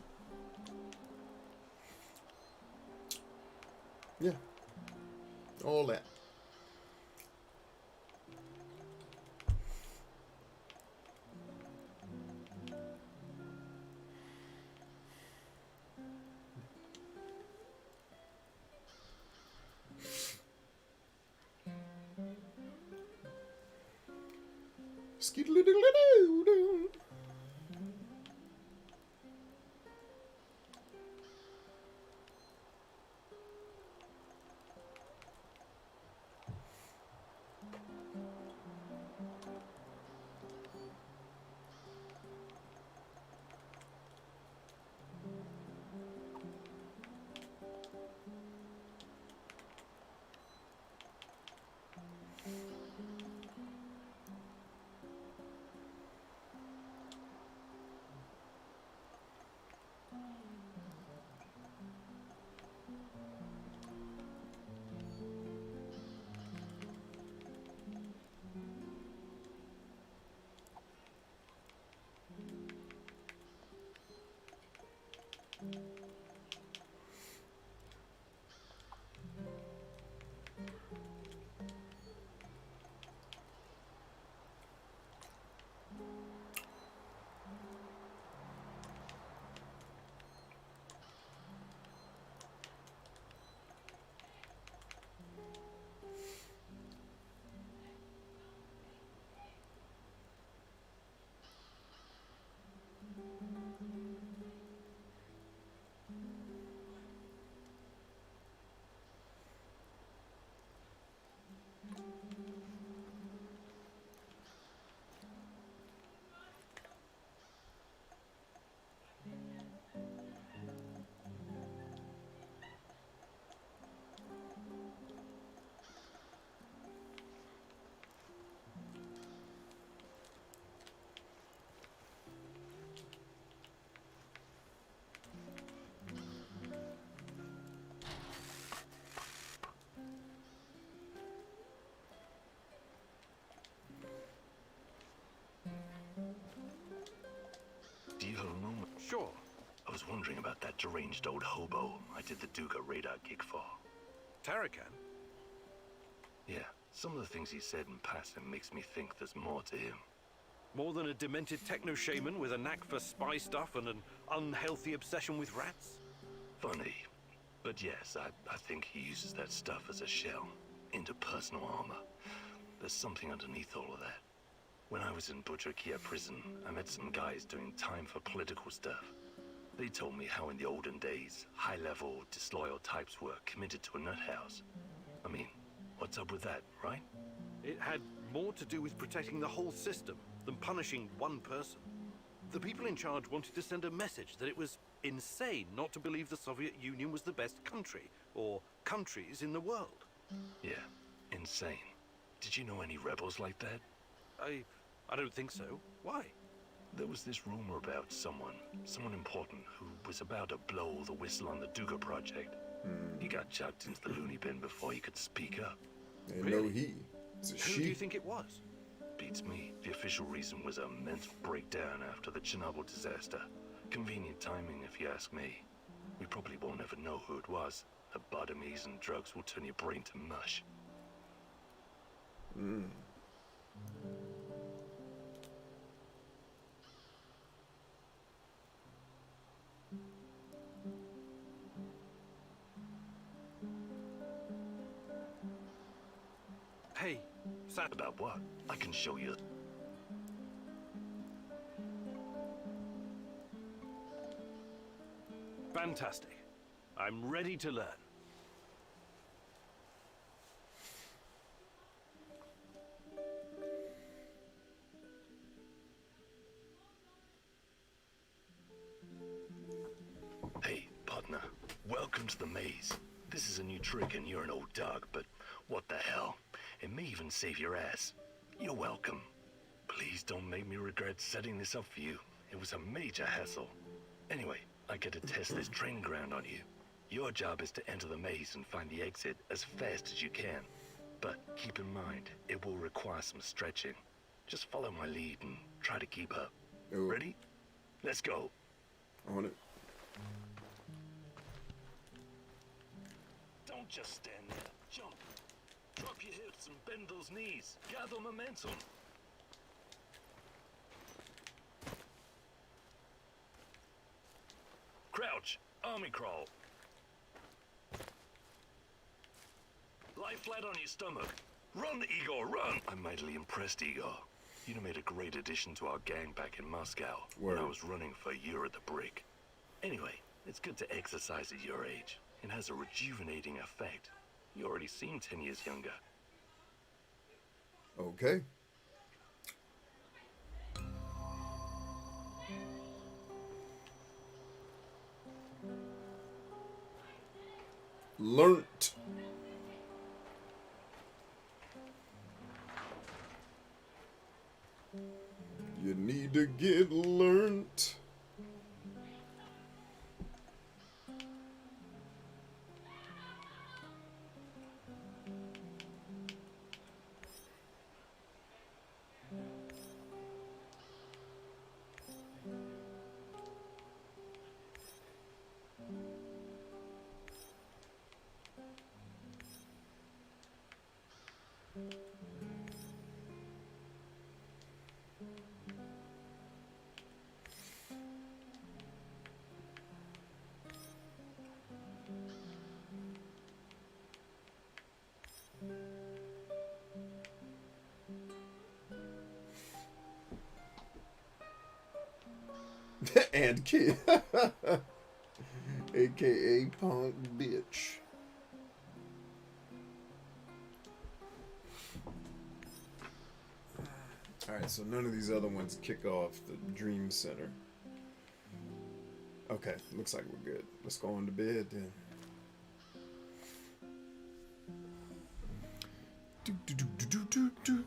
Yeah. All that. Skiddly-diddly-doo-doo. Do you have a moment? Sure. I was wondering about that deranged old hobo I did the Duga radar gig for. Tarakan? Yeah, some of the things he said in passing makes me think there's more to him. More than a demented techno-shaman with a knack for spy stuff and an unhealthy obsession with rats? Funny. But yes, I think he uses that stuff as a shell, into personal armor. There's something underneath all of that. When I was in Butcherkia prison, I met some guys doing time for political stuff. They told me how in the olden days, high-level, disloyal types were committed to a nut house. I mean, what's up with that, right? It had more to do with protecting the whole system than punishing one person. The people in charge wanted to send a message that it was insane not to believe the Soviet Union was the best country, or countries in the world. Yeah, insane. Did you know any rebels like that? I don't think so. Why? There was this rumor about someone important, who was about to blow the whistle on the Duga project. He got chucked into the loony bin before he could speak up. And Really? no he. It's a Who she. do you think it was? Beats me. The official reason was a mental breakdown after the Chernobyl disaster. Convenient timing, if you ask me. We probably won't ever know who it was. Lobotomies and drugs will turn your brain to mush. Hey, Sat. About what? I can show you. Fantastic. I'm ready to learn. Hey, partner. Welcome to the maze. This is a new trick and you're an old dog, but what the hell? It may even save your ass. You're welcome. Please don't make me regret setting this up for you. It was a major hassle. Anyway, I get to test this training ground on you. Your job is to enter the maze and find the exit as fast as you can. But keep in mind, it will require some stretching. Just follow my lead and try to keep up. Ooh. Ready? Let's go. On it. Don't just stand there. Jump. Drop your hips and bend those knees. Gather momentum. Crouch. Army crawl. Lie flat on your stomach. Run, Igor, run! I'm mightily impressed, Igor. You made a great addition to our gang back in Moscow when I was running for a year at the Brick. Anyway, it's good to exercise at your age. It has a rejuvenating effect. You already seem 10 years younger. Okay. Learnt. You need to get learnt. And kid. AKA punk bitch. Alright, so none of these other ones kick off the Dream Center. Okay, looks like we're good. Let's go on to bed then. Do, do, do, do, do, do, do.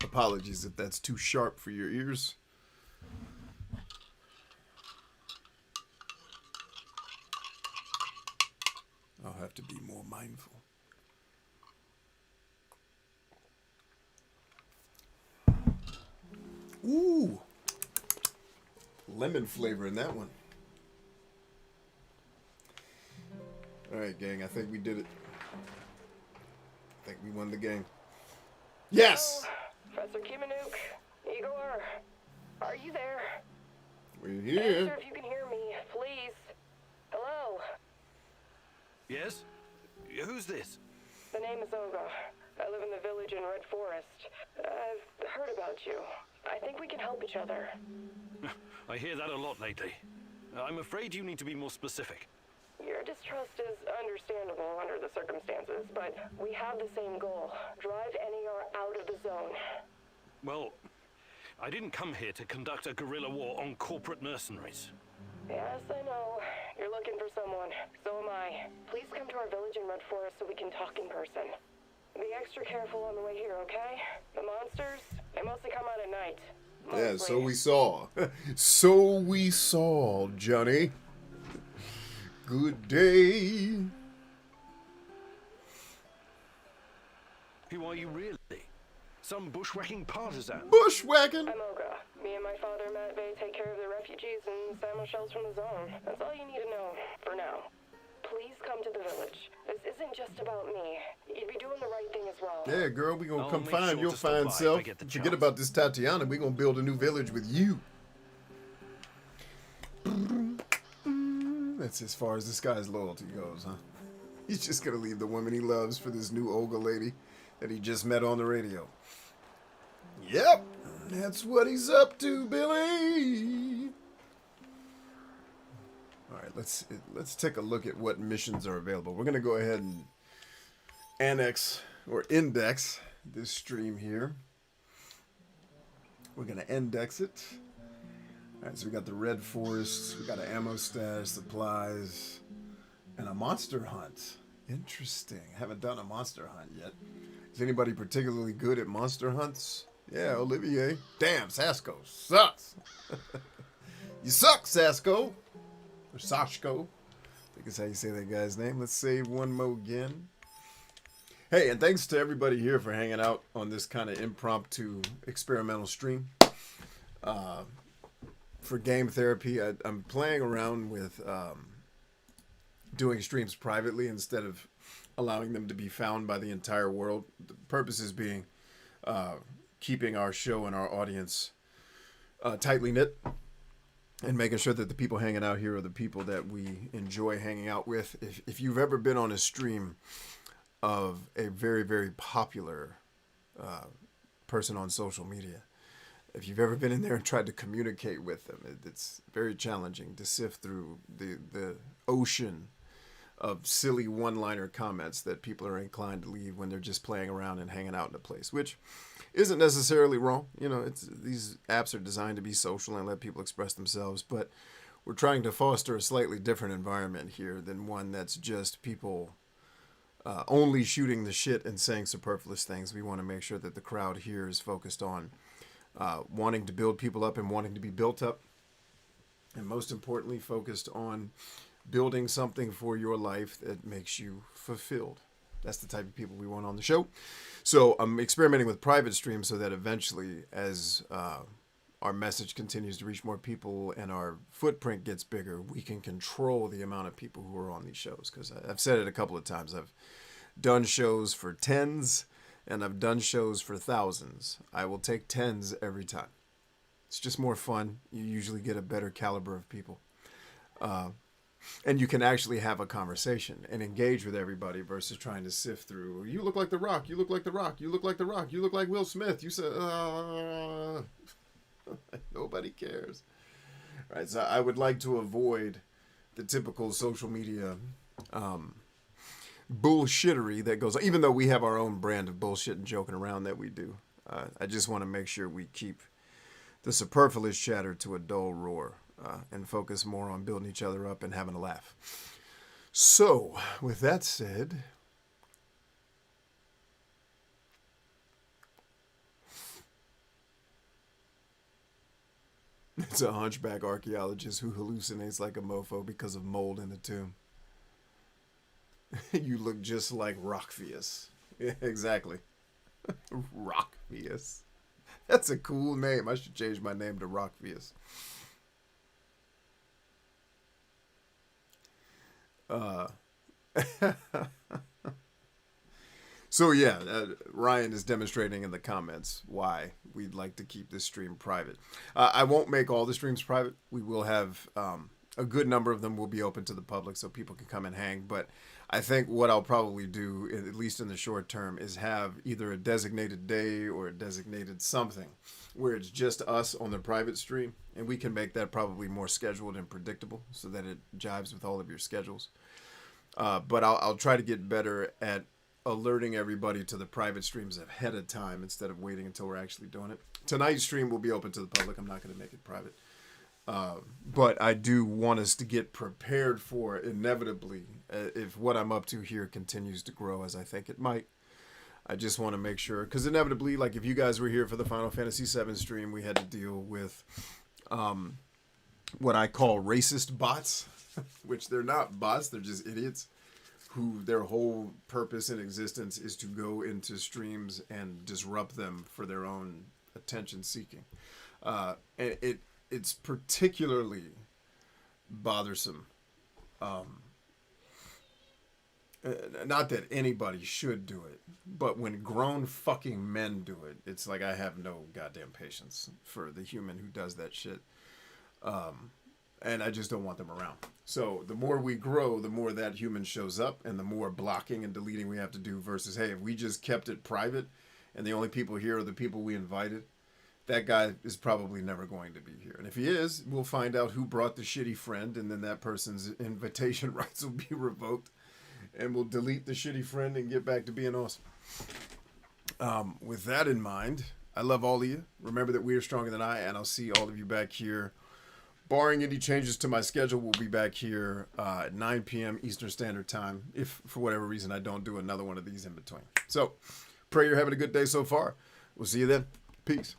Apologies if that's too sharp for your ears. I'll have to be more mindful. Ooh! Lemon flavor in that one. Alright, gang, I think we did it. I think we won the game. Yes! Professor Kimanuk, Igor, are you there? We're here. Answer if you can hear me, please. Hello? Yes? Who's this? The name is Olga. I live in the village in Red Forest. I've heard about you. I think we can help each other. I hear that a lot lately. I'm afraid you need to be more specific. Your distrust is understandable under the circumstances, but we have the same goal. Drive NER out of the zone. Well, I didn't come here to conduct a guerrilla war on corporate mercenaries. Yes, I know. You're looking for someone. So am I. Please come to our village in Red Forest so we can talk in person. Be extra careful on the way here, okay? The monsters, they mostly come out at night. Yeah, so we saw. So we saw, Johnny. Good day. Who are you really? Some bushwhacking partisan? Bushwhacking? I'm Olga. Me and my father, Matvey, take care of the refugees and ammo shells from the zone. That's all you need to know, for now. Please come to the village. This isn't just about me. You'd be doing the right thing as well. Yeah, girl, we gonna I'll come make find sure your to stop fine by if self. I get the Forget chance. about this Tatiana. We gonna build a new village with you. That's as far as this guy's loyalty goes, huh? He's just gonna leave the woman he loves for this new Olga lady that he just met on the radio. Yep, that's what he's up to, Billy. All right, let's take a look at what missions are available. We're gonna go ahead and annex or index this stream here. We're gonna index it. All right, so we got the red forest, we got an ammo stash, supplies, and a monster hunt. Interesting. Haven't done a monster hunt yet. Is anybody particularly good at monster hunts? Yeah, Olivier. Damn, Sasko sucks. You suck, Sasko. Or Sashko. I think is how you say that guy's name. Let's save one more again. Hey, and thanks to everybody here for hanging out on this kind of impromptu experimental stream. For game therapy, I'm playing around with doing streams privately instead of allowing them to be found by the entire world. The purposes being keeping our show and our audience tightly knit and making sure that the people hanging out here are the people that we enjoy hanging out with. If you've ever been on a stream of a very, very popular person on social media, if you've ever been in there and tried to communicate with them, it's very challenging to sift through the ocean of silly one-liner comments that people are inclined to leave when they're just playing around and hanging out in a place, which isn't necessarily wrong. You know, these apps are designed to be social and let people express themselves, but we're trying to foster a slightly different environment here than one that's just people only shooting the shit and saying superfluous things. We want to make sure that the crowd here is focused on wanting to build people up and wanting to be built up, and most importantly, focused on building something for your life that makes you fulfilled. That's the type of people we want on the show. So I'm experimenting with private streams so that eventually, as our message continues to reach more people and our footprint gets bigger, we can control the amount of people who are on these shows. Because I've said it a couple of times. I've done shows for tens and I've done shows for thousands. I will take tens every time. It's just more fun. You usually get a better caliber of people. And you can actually have a conversation and engage with everybody versus trying to sift through. You look like The Rock. You look like The Rock. You look like The Rock. You look like Will Smith. You said, nobody cares. Right. So I would like to avoid the typical social media bullshittery that goes on, even though we have our own brand of bullshit and joking around that we do. I just want to make sure we keep the superfluous chatter to a dull roar. And focus more on building each other up and having a laugh. So, with that said, it's a hunchback archaeologist who hallucinates like a mofo because of mold in the tomb. You look just like Rockpheus. Yeah, exactly. Rockpheus. That's a cool name. I should change my name to Rockpheus. So yeah, Ryan is demonstrating in the comments why we'd like to keep this stream private. I won't make all the streams private. We will have a good number of them will be open to the public so people can come and hang. But I think what I'll probably do, at least in the short term, is have either a designated day or a designated something where it's just us on the private stream. And we can make that probably more scheduled and predictable so that it jives with all of your schedules. But I'll try to get better at alerting everybody to the private streams ahead of time instead of waiting until we're actually doing it. Tonight's stream will be open to the public. I'm not going to make it private. But I do want us to get prepared for inevitably if what I'm up to here continues to grow as I think it might. I just want to make sure, because inevitably, like if you guys were here for the Final Fantasy VII stream, we had to deal with what I call racist bots, which they're not bots, they're just idiots who their whole purpose in existence is to go into streams and disrupt them for their own attention seeking. And it's particularly bothersome not that anybody should do it, but when grown fucking men do it, it's like I have no goddamn patience for the human who does that shit. And I just don't want them around. So the more we grow, the more that human shows up, and the more blocking and deleting we have to do versus, hey, if we just kept it private and the only people here are the people we invited, that guy is probably never going to be here. And if he is, we'll find out who brought the shitty friend, and then that person's invitation rights will be revoked, and we'll delete the shitty friend and get back to being awesome. With that in mind, I love all of you. Remember that we are stronger than I, and I'll see all of you back here. Barring any changes to my schedule, we'll be back here at 9 p.m. Eastern Standard Time, if for whatever reason I don't do another one of these in between. So, pray you're having a good day so far. We'll see you then. Peace.